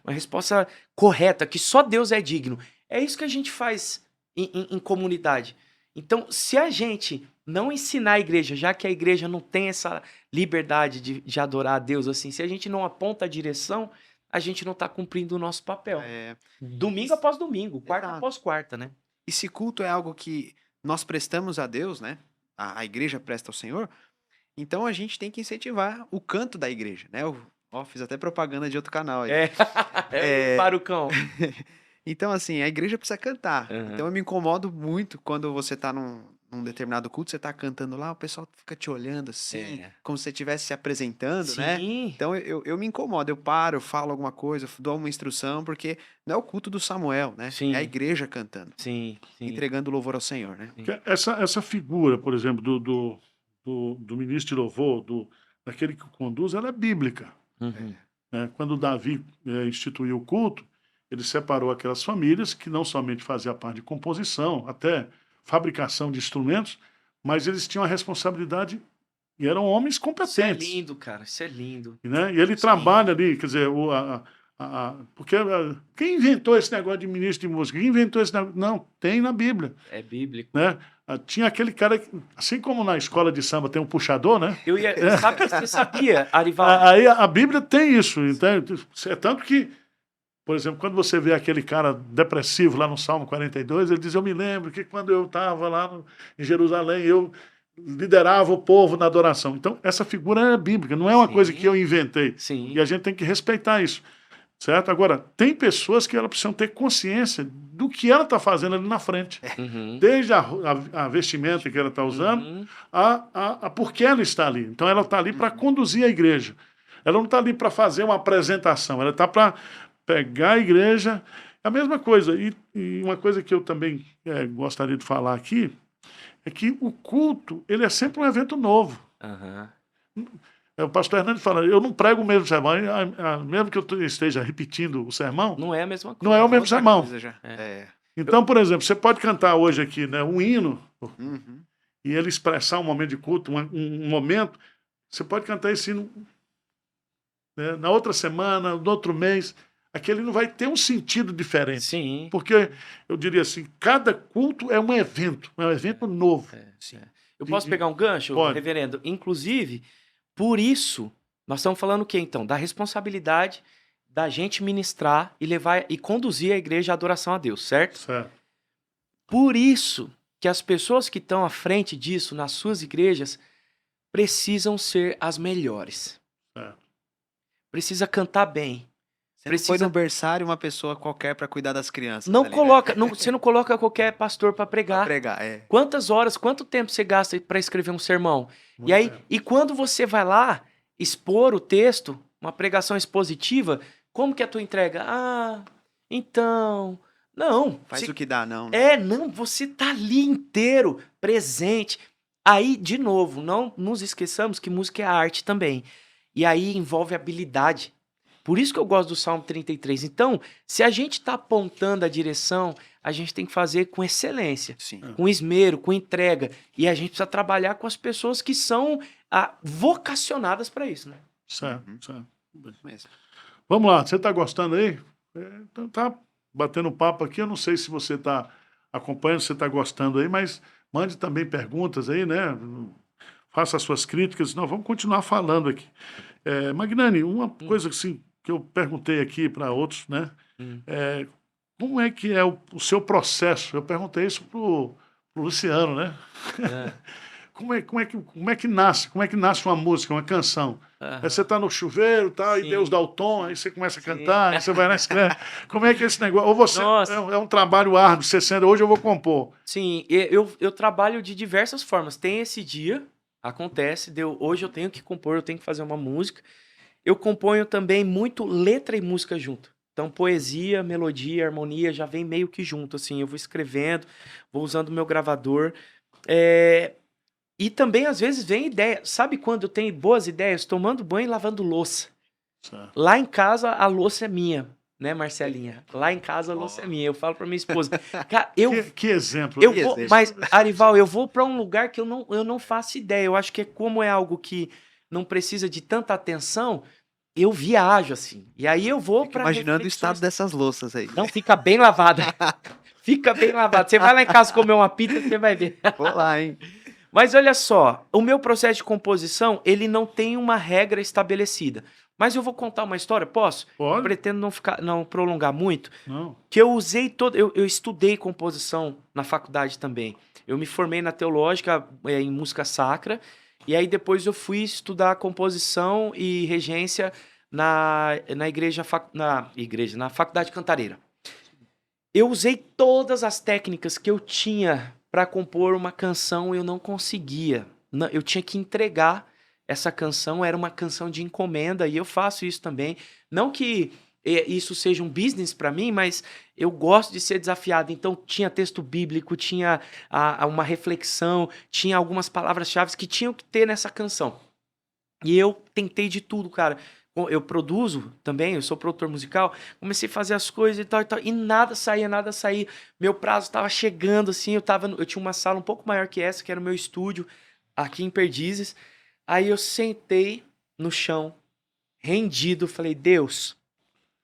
uma resposta correta, que só Deus é digno. É isso que a gente faz em comunidade. Então, se a gente não ensinar a igreja, já que a igreja não tem essa liberdade de adorar a Deus, assim, se a gente não aponta a direção, a gente não está cumprindo o nosso papel. Domingo após domingo, quarta após quarta, né? E se culto é algo que nós prestamos a Deus, né? A igreja presta ao Senhor, então a gente tem que incentivar o canto da igreja, né? Fiz até propaganda de outro canal aí. Para o cão. Então, assim, a igreja precisa cantar. Então eu me incomodo muito quando você tá num determinado culto, você tá cantando lá, o pessoal fica te olhando assim, como se você estivesse se apresentando, né? Então eu me incomodo, eu paro, eu falo alguma coisa, eu dou uma instrução, porque não é o culto do Samuel, né? Sim. É a igreja cantando. Sim. Entregando louvor ao Senhor, né? Essa figura, por exemplo, do ministro de louvor, daquele que conduz, ela é bíblica. Quando Davi instituiu o culto, ele separou aquelas famílias que não somente faziam parte de composição, até fabricação de instrumentos, mas eles tinham a responsabilidade e eram homens competentes. Isso é lindo, cara, isso é lindo. Né? E ele trabalha ali, quer dizer, porque quem inventou esse negócio de ministro de música? Quem inventou esse negócio? Não, tem na Bíblia. É bíblico. Né? Tinha aquele cara, assim como na escola de samba tem um puxador, né? Você sabia, Arival? Aí a Bíblia tem isso. Então, é tanto que, por exemplo, quando você vê aquele cara depressivo lá no Salmo 42, ele diz, eu me lembro que quando eu estava lá em Jerusalém, eu liderava o povo na adoração. Então, essa figura é bíblica, não é uma coisa que eu inventei. Sim. E a gente tem que respeitar isso. Certo? Agora, tem pessoas que elas precisam ter consciência do que ela está fazendo ali na frente. Desde a vestimenta que ela está usando, a por que ela está ali. Então, ela está ali para conduzir a igreja. Ela não está ali para fazer uma apresentação, ela está para pegar a igreja. É a mesma coisa. E uma coisa que eu também gostaria de falar aqui é que o culto, ele é sempre um evento novo. O pastor Hernandes fala, eu não prego o mesmo sermão, mesmo que eu esteja repetindo o sermão, não é a mesma coisa. Não é o mesmo sermão. Então, por exemplo, você pode cantar hoje aqui, né, um hino, e ele expressar um momento de culto, um momento, você pode cantar esse hino, né, na outra semana, no outro mês, aquele não vai ter um sentido diferente. Sim. Porque, eu diria assim, cada culto é um evento novo. Eu posso pegar um gancho, Pode. reverendo? Inclusive, por isso, nós estamos falando o quê, então? Da responsabilidade da gente ministrar e levar e conduzir a igreja à adoração a Deus, certo? Certo. Por isso que as pessoas que estão à frente disso nas suas igrejas precisam ser as melhores. Certo. Precisa cantar bem. Você não foi no berçário uma pessoa qualquer para cuidar das crianças. Não ali, coloca, né? não, você não coloca qualquer pastor para Pra pregar. pregar, é. Quantas horas, quanto tempo você gasta para escrever um sermão? Muito E aí, tempo. e quando você vai lá expor o texto, uma pregação expositiva, como que é a tua entrega? Ah, então, não. Faz se- o que dá, não. não, você tá ali inteiro, presente. Aí, de novo, não nos esqueçamos que música é arte também. E aí envolve habilidade. Por isso que eu gosto do Salmo 33. Então, se a gente está apontando a direção, a gente tem que fazer com excelência, Sim. com esmero, com entrega. E a gente precisa trabalhar com as pessoas que são vocacionadas para isso, né? Certo, Uhum. certo. Mesmo. Vamos lá, você está gostando aí? Então tá batendo papo aqui, eu não sei se você está acompanhando, se você está gostando aí, mas mande também perguntas aí, né? Faça as suas críticas, nós vamos continuar falando aqui. Magnani, uma coisa assim, que eu perguntei aqui para outros, né? Como é que é o seu processo? Eu perguntei isso pro Luciano, né? Como é que nasce? Como é que nasce uma música, uma canção? Aí você tá no chuveiro, tal, e Sim. Deus dá o tom, aí você começa a Sim. cantar, aí você vai lá e escreve. Como é que é esse negócio? Ou você Nossa. é um trabalho árduo, você senta, hoje eu vou compor. Sim, eu trabalho de diversas formas. Tem esse dia, acontece, hoje eu tenho que compor, eu tenho que fazer uma música. Eu componho também muito letra e música junto. Então, poesia, melodia, harmonia já vem meio que junto, assim. Eu vou escrevendo, vou usando o meu gravador. E também, às vezes, vem ideia. Sabe quando eu tenho boas ideias? Tomando banho e lavando louça. Certo. Lá em casa, a louça é minha, né, Marcelinha? Lá em casa, a louça é minha. Eu falo pra minha esposa. Cara, Que exemplo. eu Que vou, exemplo. mas, Arival, eu vou pra um lugar que eu não faço ideia. Eu acho que como é algo que não precisa de tanta atenção, eu viajo, assim. E aí eu vou Fico pra imaginando o reflexões. estado dessas louças aí. Não, fica bem lavada. Fica bem lavada. Você vai lá em casa comer uma pizza, você vai ver. Vou lá, hein? Mas olha só, o meu processo de composição, ele não tem uma regra estabelecida. Mas eu vou contar uma história, posso? Pode? Pretendo não prolongar muito. Não. Que eu usei eu estudei composição na faculdade também. Eu me formei na teológica em música sacra, e aí depois eu fui estudar composição e regência na faculdade cantareira. Eu usei todas as técnicas que eu tinha para compor uma canção, eu não conseguia. Eu tinha que entregar essa canção, era uma canção de encomenda, e eu faço isso também. Não que isso seja um business para mim, mas eu gosto de ser desafiado. Então tinha texto bíblico, tinha uma reflexão, tinha algumas palavras-chave que tinham que ter nessa canção. E eu tentei de tudo, cara. Eu produzo também, eu sou produtor musical, comecei a fazer as coisas e tal, e nada saía. Meu prazo estava chegando, assim, eu tinha uma sala um pouco maior que essa, que era o meu estúdio, aqui em Perdizes. Aí eu sentei no chão, rendido, falei, Deus,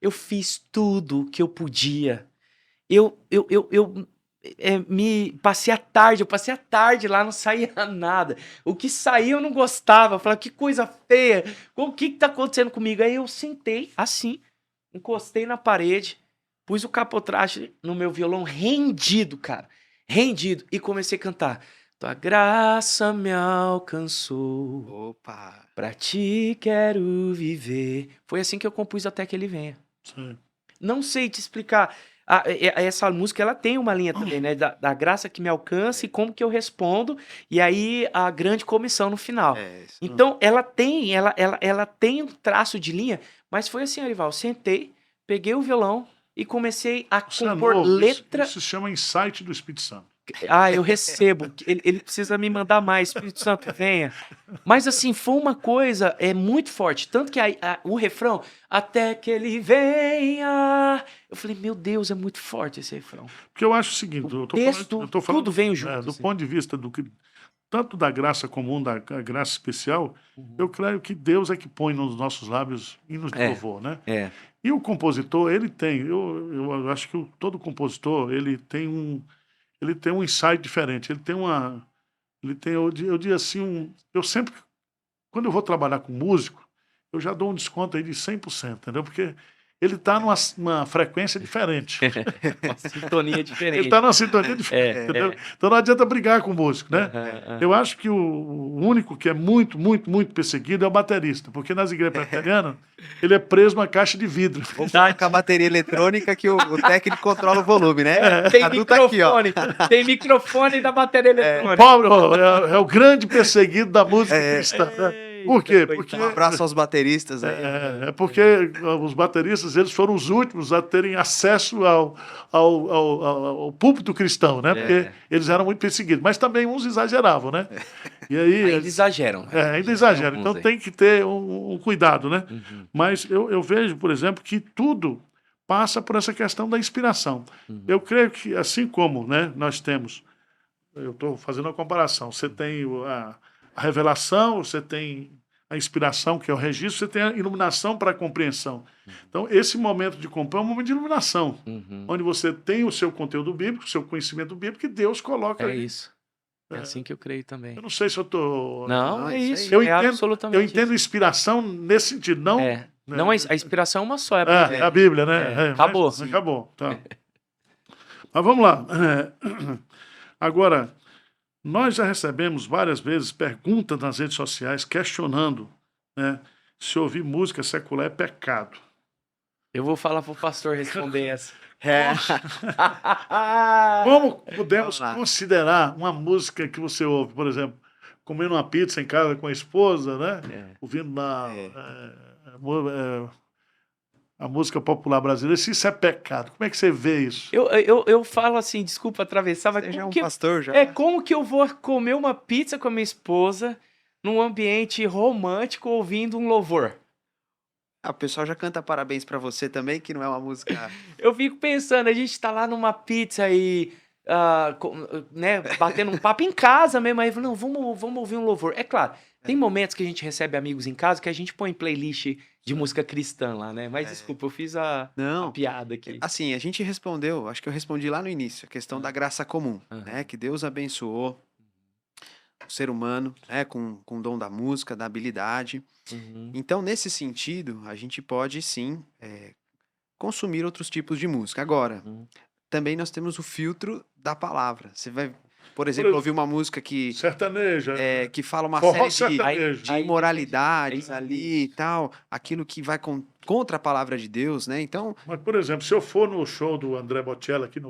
eu fiz tudo que eu podia. Passei a tarde lá, não saía nada. O que saía eu não gostava. Eu falava, que coisa feia. O que tá acontecendo comigo? Aí eu sentei assim, encostei na parede, pus o capotraste no meu violão rendido, cara. Rendido. E comecei a cantar. Tua graça me alcançou. Opa! Pra ti quero viver. Foi assim que eu compus Até Que Ele Venha. Sim. Não sei te explicar. Essa música, ela tem uma linha também, né? Da graça que me alcança e como que eu respondo. E aí, a grande comissão no final. Isso. Então, ela tem um traço de linha. Mas foi assim, Arival. Sentei, peguei o violão e comecei a Isso é compor novo, letra. Isso se chama Insight do Espírito Santo. Eu recebo. Ele precisa me mandar mais. Espírito Santo, venha. Mas assim, foi uma coisa muito forte. Tanto que o refrão, até que ele venha. Eu falei, meu Deus, é muito forte esse refrão. Porque eu acho o seguinte, eu tô falando tudo veio junto. do assim. ponto de vista tanto da graça comum, da graça especial, eu creio que Deus é que põe nos nossos lábios hinos de louvor, né? E o compositor, ele tem, eu acho que todo compositor, ele tem um insight diferente, ele Ele tem, eu digo assim, eu sempre, quando eu vou trabalhar com músico, eu já dou um desconto aí de 100%, entendeu? Porque ele está numa frequência diferente. Uma sintonia Ele diferente. está numa sintonia diferente, entendeu? Então não adianta brigar com o músico, né? Eu acho que o único que é muito, muito, muito perseguido é o baterista, porque nas igrejas presbiterianas ele é preso numa caixa de vidro. Vamos colocar a bateria eletrônica que o técnico controla o volume, né? Tem Cadu tá aqui, ó. tem microfone da bateria eletrônica. Pobre, é o grande perseguido da música cristã, né? Por quê? Porque Um abraço aos bateristas aí. é porque os bateristas eles foram os últimos a terem acesso ao púlpito cristão, né? Porque eles eram muito perseguidos, mas também uns exageravam, né? E aí Ainda exageram. ainda exageram. Então tem que ter um cuidado, né? Mas eu vejo, por exemplo, que tudo passa por essa questão da inspiração. Eu creio que assim como, né, nós temos, eu estou fazendo uma comparação, você tem a revelação, você tem a inspiração, que é o registro, você tem a iluminação para a compreensão. Então, esse momento de compor é um momento de iluminação, onde você tem o seu conteúdo bíblico, o seu conhecimento bíblico, que Deus coloca É ali. isso. É assim que eu creio também. Eu não sei se eu estou... Não, é isso. Eu é entendo, absolutamente eu entendo inspiração nesse sentido, não... É. Não, a inspiração é uma só. É a Bíblia, né? Acabou. Mas acabou. Tá. Mas vamos lá. Agora, nós já recebemos várias vezes perguntas nas redes sociais questionando, né, se ouvir música secular é pecado. Eu vou falar pro pastor responder essa. Como podemos Vamos lá. considerar uma música que você ouve, por exemplo, comendo uma pizza em casa com a esposa, né? Ouvindo a música popular brasileira, se isso é pecado, como é que você vê isso? Eu falo assim, desculpa atravessar, mas Você já é um como que, pastor, já. como que eu vou comer uma pizza com a minha esposa num ambiente romântico ouvindo um louvor? O pessoal já canta parabéns pra você também, que não é uma música... Eu fico pensando, a gente tá lá numa pizza e, né, batendo um papo em casa mesmo, aí não, vamos ouvir um louvor. É claro, tem momentos que a gente recebe amigos em casa que a gente põe playlist de música cristã lá, né? Mas desculpa, eu fiz a piada aqui. Assim, a gente respondeu, acho que eu respondi lá no início, a questão da graça comum, né? Que Deus abençoou o ser humano, né? Com o dom da música, da habilidade. Então, nesse sentido, a gente pode sim consumir outros tipos de música. Agora, também nós temos o filtro da palavra. Você vai, por exemplo, ouvir uma música que sertaneja, que fala uma forró série sertanejo. de imoralidades ali e tal, aquilo que vai contra a palavra de Deus, né? Então, Mas, por exemplo, se eu for no show do André Bocelli aqui na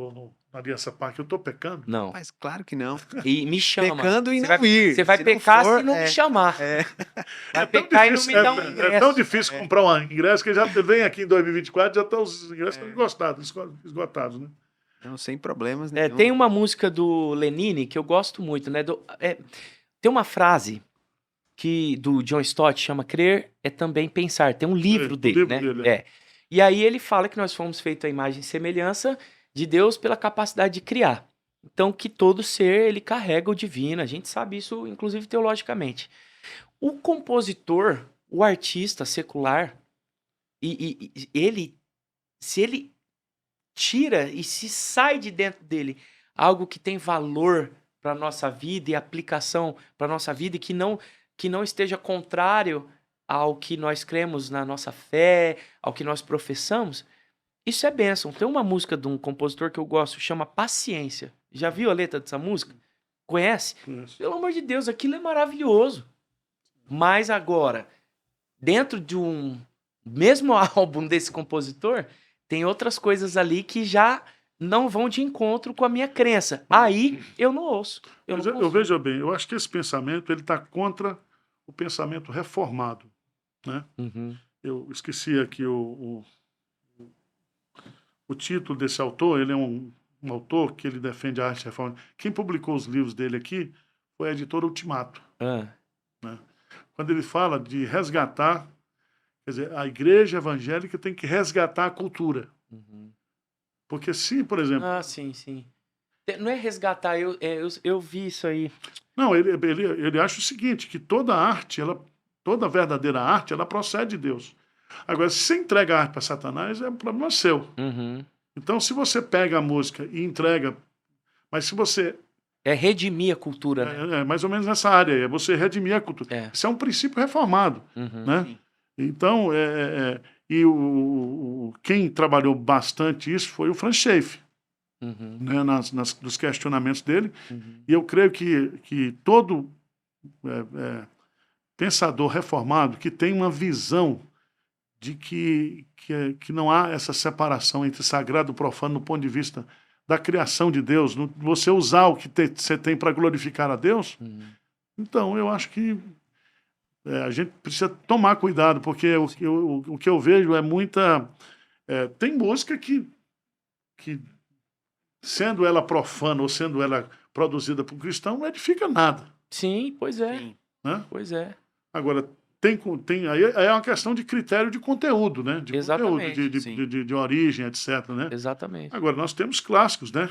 Aliança Parque, eu estou pecando? Não. mas claro que não. E me chama. Pecando e Você não vai, ir. Você vai Se não pecar for, se não me chamar. Vai pecar e não me dar um ingresso. É tão difícil comprar um ingresso que já vem aqui em 2024, já estão os ingressos esgotados, né? Não, sem problemas nenhum. Tem uma música do Lenine que eu gosto muito, né? Tem uma frase do John Stott, chama Crer é também pensar. Tem um livro dele, né? E aí ele fala que nós fomos feitos à imagem e semelhança de Deus pela capacidade de criar. Então, que todo ser, ele carrega o divino. A gente sabe isso, inclusive, teologicamente. O compositor, o artista secular, se ele tira e se sai de dentro dele algo que tem valor para a nossa vida e aplicação para a nossa vida e que não esteja contrário ao que nós cremos na nossa fé, ao que nós professamos, isso é bênção. Tem uma música de um compositor que eu gosto, chama Paciência. Já viu a letra dessa música? Conhece? Pelo amor de Deus, aquilo é maravilhoso. Mas agora, dentro de um mesmo álbum desse compositor, tem outras coisas ali que já não vão de encontro com a minha crença. Aí eu não ouço. Eu vejo bem, eu acho que esse pensamento ele está contra o pensamento reformado, né? Eu esqueci aqui o título desse autor. Ele é um autor que ele defende a arte reformada. Quem publicou os livros dele aqui foi a editora Ultimato. Né? Quando ele fala de resgatar, quer dizer, a igreja evangélica tem que resgatar a cultura. Porque se, por exemplo... sim. Não é resgatar, eu vi isso aí. Não, ele acha o seguinte, que toda arte, toda verdadeira arte, ela procede de Deus. Agora, se você entrega a arte para Satanás, é um problema seu. Então, se você pega a música e entrega, mas se você É redimir a cultura, né? É mais ou menos nessa área, é você redimir a cultura. É. Isso é um princípio reformado, né? Sim. Então, e quem trabalhou bastante isso foi o Franz Schaeffer, Uhum. né? Nos questionamentos dele, Uhum. e eu creio que todo pensador reformado que tem uma visão de que não há essa separação entre sagrado e profano no ponto de vista da criação de Deus, você usar o que você tem para glorificar a Deus, Uhum. então eu acho que a gente precisa tomar cuidado, porque o que eu vejo é muita... tem música que, sendo ela profana ou sendo ela produzida por cristão, não edifica nada, Sim, pois é. Sim. né? Pois é. Agora, aí é uma questão de critério de conteúdo, né? De Exatamente, conteúdo, sim. de origem, etc, né? Exatamente. Agora, nós temos clássicos, né?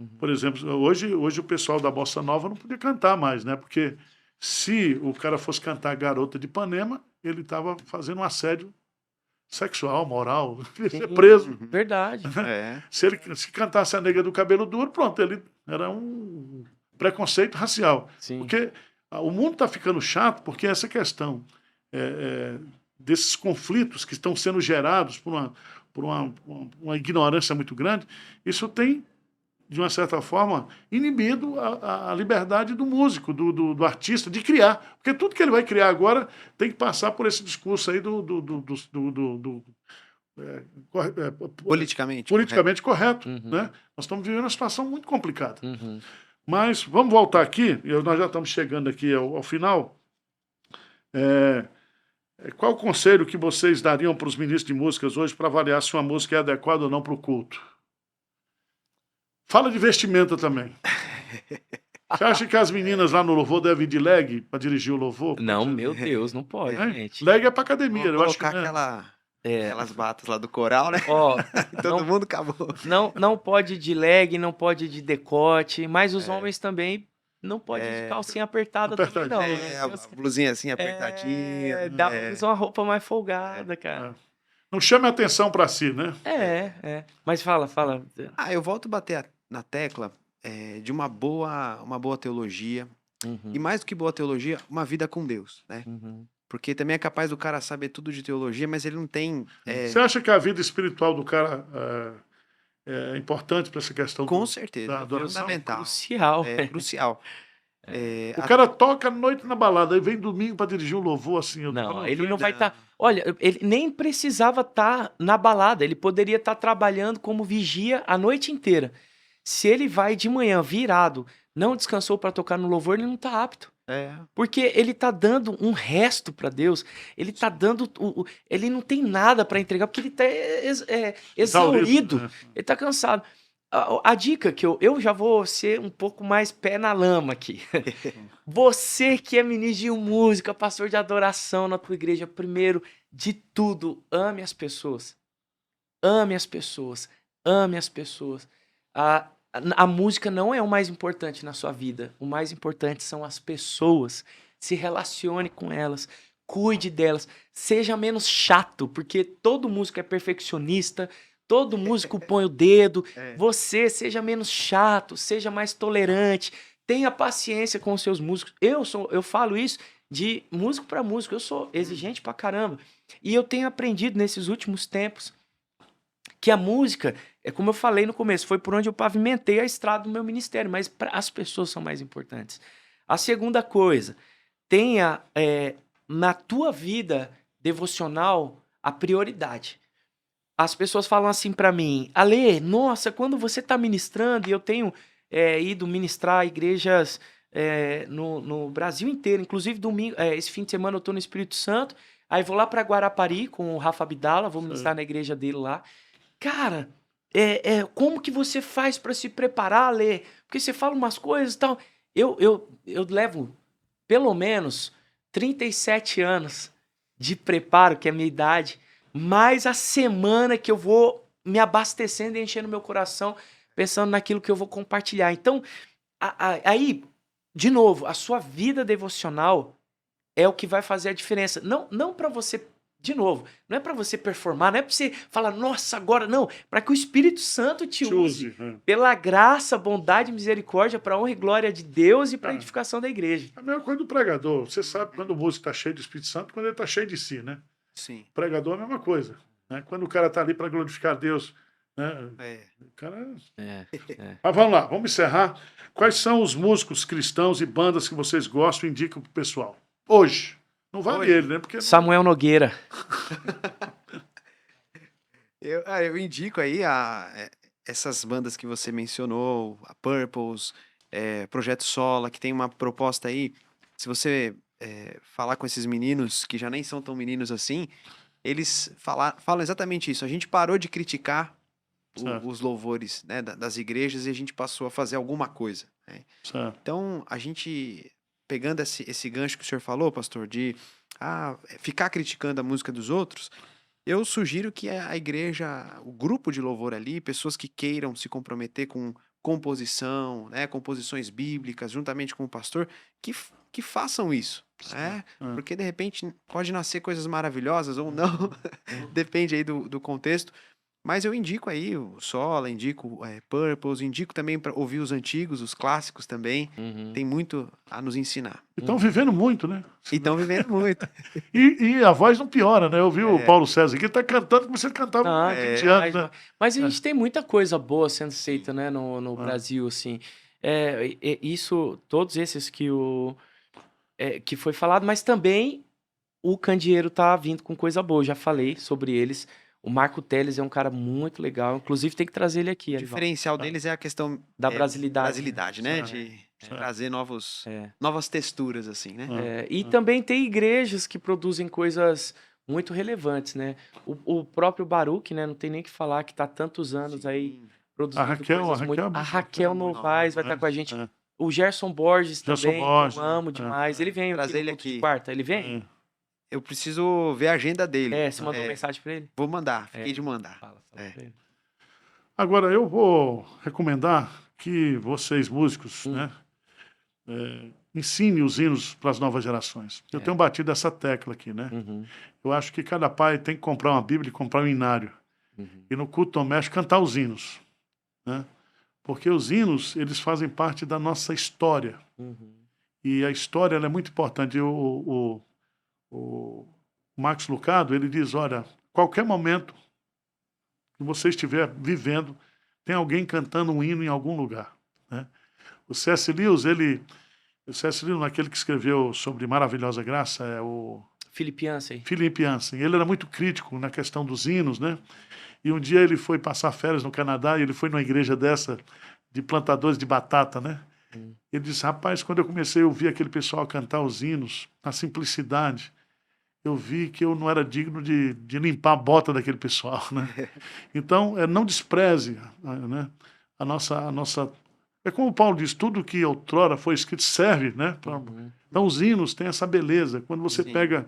Uhum. Por exemplo, hoje o pessoal da Bossa Nova não podia cantar mais, né? Porque se o cara fosse cantar Garota de Ipanema, ele estava fazendo um assédio sexual, moral, ele ia ser Sim. preso. Verdade. É. Se cantasse a Nega do Cabelo Duro, pronto, ele era um preconceito racial. Sim. Porque o mundo está ficando chato porque essa questão desses conflitos que estão sendo gerados por uma ignorância muito grande, isso tem, de uma certa forma, inibido a liberdade do músico, do artista, de criar. Porque tudo que ele vai criar agora tem que passar por esse discurso aí Politicamente correto. Uhum. Né? Nós estamos vivendo uma situação muito complicada. Uhum. Mas vamos voltar aqui, nós já estamos chegando aqui ao final. Qual o conselho que vocês dariam para os ministros de músicas hoje para avaliar se uma música é adequada ou não para o culto? Fala de vestimenta também. Você acha que as meninas lá no louvor devem ir de leg para dirigir o louvor? Não, meu Deus, não pode, Né? gente. Leg é para academia, Vou eu acho que... colocar É. aquelas batas lá do coral, né? Ó, Todo não, mundo acabou. não pode de leg, não pode de decote, mas os homens também não pode de calcinha apertada também, não. Apertadinha. Né? A blusinha assim, apertadinha. Usa uma roupa mais folgada, cara. Não chame atenção para si, né? Mas fala. Eu volto a bater na tecla de uma boa teologia. Uhum. E mais do que boa teologia, uma vida com Deus, né? Uhum. Porque também é capaz do cara saber tudo de teologia, mas ele não tem... Você acha que a vida espiritual do cara é importante para essa questão Com da certeza, adoração? fundamental. Crucial. É crucial. O cara toca à noite na balada, aí vem domingo para dirigir um louvor assim. Não, ele não vai estar... Olha, ele nem precisava estar na balada, ele poderia estar trabalhando como vigia a noite inteira. Se ele vai de manhã virado, não descansou para tocar no louvor, ele não está apto. Porque ele está dando um resto para Deus, ele está dando... ele não tem nada para entregar, porque ele está exaurido, né? ele está cansado. A dica que eu já vou ser um pouco mais pé na lama aqui. Você que é ministro de música, pastor de adoração na tua igreja, primeiro de tudo, ame as pessoas. Ame as pessoas. Ame as pessoas. A música não é o mais importante na sua vida. O mais importante são as pessoas. Se relacione com elas. Cuide delas. Seja menos chato, porque todo músico é perfeccionista. Todo músico põe o dedo. Você seja menos chato, seja mais tolerante. Tenha paciência com os seus músicos. Eu falo isso de músico para músico. Eu sou exigente pra caramba. E eu tenho aprendido nesses últimos tempos que a música, como eu falei no começo, foi por onde eu pavimentei a estrada do meu ministério, mas as pessoas são mais importantes. A segunda coisa, tenha na tua vida devocional a prioridade. As pessoas falam assim pra mim, Ale, nossa, quando você tá ministrando, e eu tenho ido ministrar igrejas no Brasil inteiro, inclusive domingo, esse fim de semana eu tô no Espírito Santo, aí vou lá pra Guarapari com o Rafa Abdala, vou ministrar na igreja dele lá. Cara, como que você faz pra se preparar, Ale? Porque você fala umas coisas e tal. Eu levo pelo menos 37 anos de preparo, que é a minha idade, mais a semana que eu vou me abastecendo e enchendo meu coração, pensando naquilo que eu vou compartilhar. Então, aí, de novo, a sua vida devocional é o que vai fazer a diferença. Não para você de novo, não é para você performar, não é para você falar, nossa, agora não, para que o Espírito Santo te use pela graça, bondade e misericórdia para honra e glória de Deus e para a edificação da igreja. A mesma coisa do pregador. Você sabe quando o músico está cheio do Espírito Santo, quando ele está cheio de si, né? Sim. O pregador é a mesma coisa. Né? Quando o cara está ali para glorificar a Deus, né? O cara... Mas vamos lá, vamos encerrar. Quais são os músicos cristãos e bandas que vocês gostam e indicam pro pessoal? Hoje. Não vale ele, né? Porque... Samuel Nogueira. Eu indico aí essas bandas que você mencionou, a Purples, Projeto Sola, que tem uma proposta aí. Se você falar com esses meninos, que já nem são tão meninos assim, eles falam exatamente isso. A gente parou de criticar os louvores, né, das igrejas e a gente passou a fazer alguma coisa. Né? Então, a gente, pegando esse gancho que o senhor falou, pastor, de ficar criticando a música dos outros, eu sugiro que a igreja, o grupo de louvor ali, pessoas que queiram se comprometer com composição, né, composições bíblicas, juntamente com o pastor, que façam isso. Né? Porque, de repente, pode nascer coisas maravilhosas ou não, depende aí do contexto. Mas eu indico aí o Sola, indico Purples, indico também para ouvir os antigos, os clássicos também. Tem muito a nos ensinar. E estão vivendo muito, né? E estão vivendo muito. E a voz não piora, né? Eu vi o Paulo César aqui, tá cantando como se ele cantava há 20 anos, né? Mas a gente tem muita coisa boa sendo feita, né, no Brasil, assim. Isso, todos esses que foi falado, mas também o Candeeiro tá vindo com coisa boa. Eu já falei sobre eles. O Marco Teles é um cara muito legal. Inclusive, tem que trazer ele aqui. O diferencial deles é a questão da brasilidade. Brasilidade, né? De trazer novas texturas, assim, né? E também tem igrejas que produzem coisas muito relevantes, né? O próprio Baruch, né? Não tem nem o que falar, que está há tantos anos aí produzindo coisas muito... A Raquel Novaes vai estar com a gente. O Gerson Borges também, eu amo demais. Ele vem trazer ele aqui. De quarta, ele vem? Eu preciso ver a agenda dele. Você mandou mensagem para ele? Vou mandar, fiquei de mandar. Fala pra ele. Agora, eu vou recomendar que vocês, músicos, né, ensinem os hinos para as novas gerações. Eu tenho batido essa tecla aqui, né? Eu acho que cada pai tem que comprar uma Bíblia e comprar um hinário. E no culto doméstico cantar os hinos. Né? Porque os hinos, eles fazem parte da nossa história. E a história ela é muito importante. O Max Lucado, ele diz, olha, qualquer momento que você estiver vivendo, tem alguém cantando um hino em algum lugar. Né? O C.S. Lewis, naquele que escreveu sobre Maravilhosa Graça, é o... Philip Yancey. Ele era muito crítico na questão dos hinos, né? E um dia ele foi passar férias no Canadá e ele foi numa igreja dessa de plantadores de batata, né? Ele disse, rapaz, quando eu comecei a ouvir aquele pessoal cantar os hinos, na simplicidade, eu vi que eu não era digno de limpar a bota daquele pessoal, né? Então, não despreze, né? a nossa... É como o Paulo diz, tudo que outrora foi escrito serve, né? Então, os hinos têm essa beleza. Quando você pega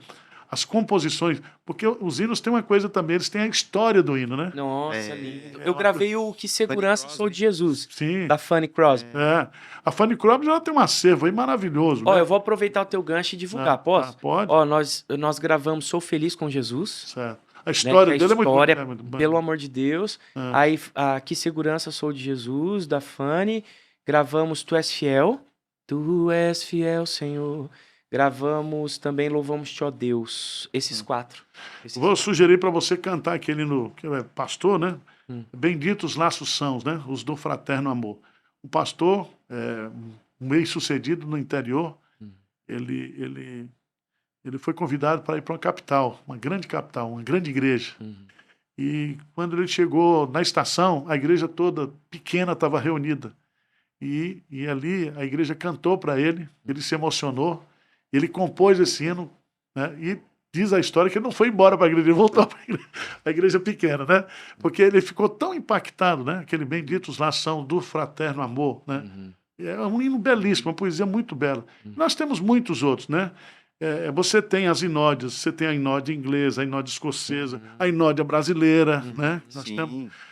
as composições... Porque os hinos têm uma coisa também, eles têm a história do hino, né? Nossa, lindo. Eu gravei o Que Segurança Sou de Jesus, da Fanny Crosby. A Fanny Crosby ela tem um acervo aí maravilhoso. Né? Eu vou aproveitar o teu gancho e divulgar, posso? Pode. Nós gravamos Sou Feliz com Jesus. Certo. A história dele é muito pelo amor de Deus. Aí, a Que Segurança Sou de Jesus, da Fanny. Gravamos Tu És Fiel. Tu és fiel, Senhor. Gravamos também Louvamos-te, ó Deus. Esses 4. Vou sugerir para você cantar aquele que é pastor, né? Benditos laços são, né? Os do fraterno amor. O pastor, um bem-sucedido no interior, ele foi convidado para ir para uma capital, uma grande igreja. E quando ele chegou na estação, a igreja toda pequena estava reunida. E ali a igreja cantou para ele, ele se emocionou, ele compôs esse hino, né? E diz a história que ele não foi embora para a igreja, ele voltou para a igreja pequena, né? Porque ele ficou tão impactado, né? Aquele benditos lá são do fraterno amor, né? É um hino belíssimo, uma poesia muito bela. Nós temos muitos outros, né? Você tem as inódias, você tem a inódia inglesa, a inódia escocesa, a inódia brasileira, né?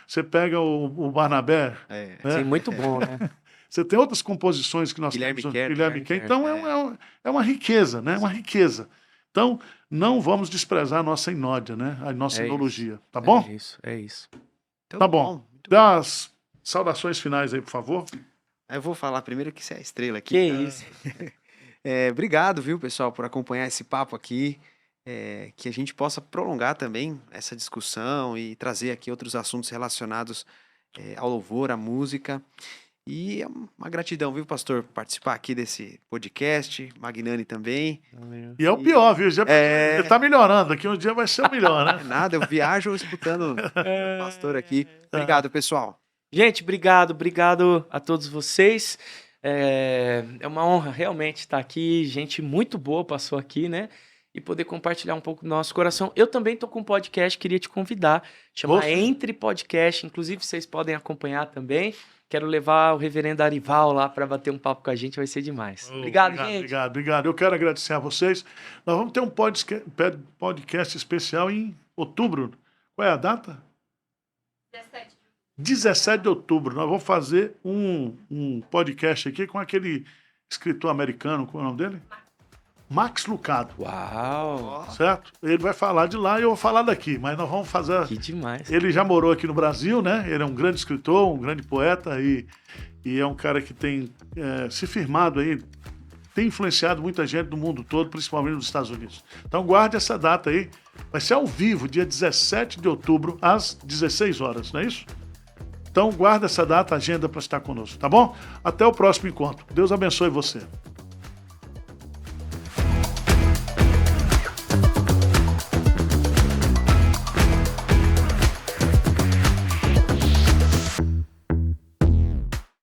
Você pega o Barnabé. Sim, muito bom, né? Você tem outras composições que nós temos. Guilherme Kerr. Então é uma riqueza, né? Uma riqueza. Então, não vamos desprezar a nossa inódia, né? A nossa É enologia, tá bom? É isso. Então, Tá bom. muito Dá as saudações finais aí, por favor. Eu vou falar primeiro que você é a estrela aqui. Que isso. Obrigado, viu, pessoal, por acompanhar esse papo aqui. Que a gente possa prolongar também essa discussão e trazer aqui outros assuntos relacionados ao louvor, à música. E é uma gratidão, viu, pastor, participar aqui desse podcast, Magnani também. E é o pior, viu? Ele tá melhorando, daqui um dia vai ser o melhor, né? Nada, eu viajo escutando o pastor aqui. Obrigado, pessoal. Gente, obrigado a todos vocês. É uma honra realmente estar aqui. Gente muito boa passou aqui, né? E poder compartilhar um pouco do nosso coração. Eu também tô com um podcast, queria te convidar. Chama Entre Podcast. Inclusive, vocês podem acompanhar também. Quero levar o reverendo Arival lá para bater um papo com a gente, vai ser demais. Obrigado, gente. Obrigado. Eu quero agradecer a vocês. Nós vamos ter um podcast especial em outubro. Qual é a data? 17 de outubro. Nós vamos fazer um podcast aqui com aquele escritor americano, qual é o nome dele? Max Lucado. Uau! Certo? Ele vai falar de lá e eu vou falar daqui, mas nós vamos fazer... Que demais. Ele já morou aqui no Brasil, né? Ele é um grande escritor, um grande poeta e é um cara que tem se firmado aí, tem influenciado muita gente do mundo todo, principalmente nos Estados Unidos. Então guarde essa data aí. Vai ser ao vivo, dia 17 de outubro, às 16 horas, não é isso? Então guarda essa data, agenda para estar conosco, tá bom? Até o próximo encontro. Deus abençoe você.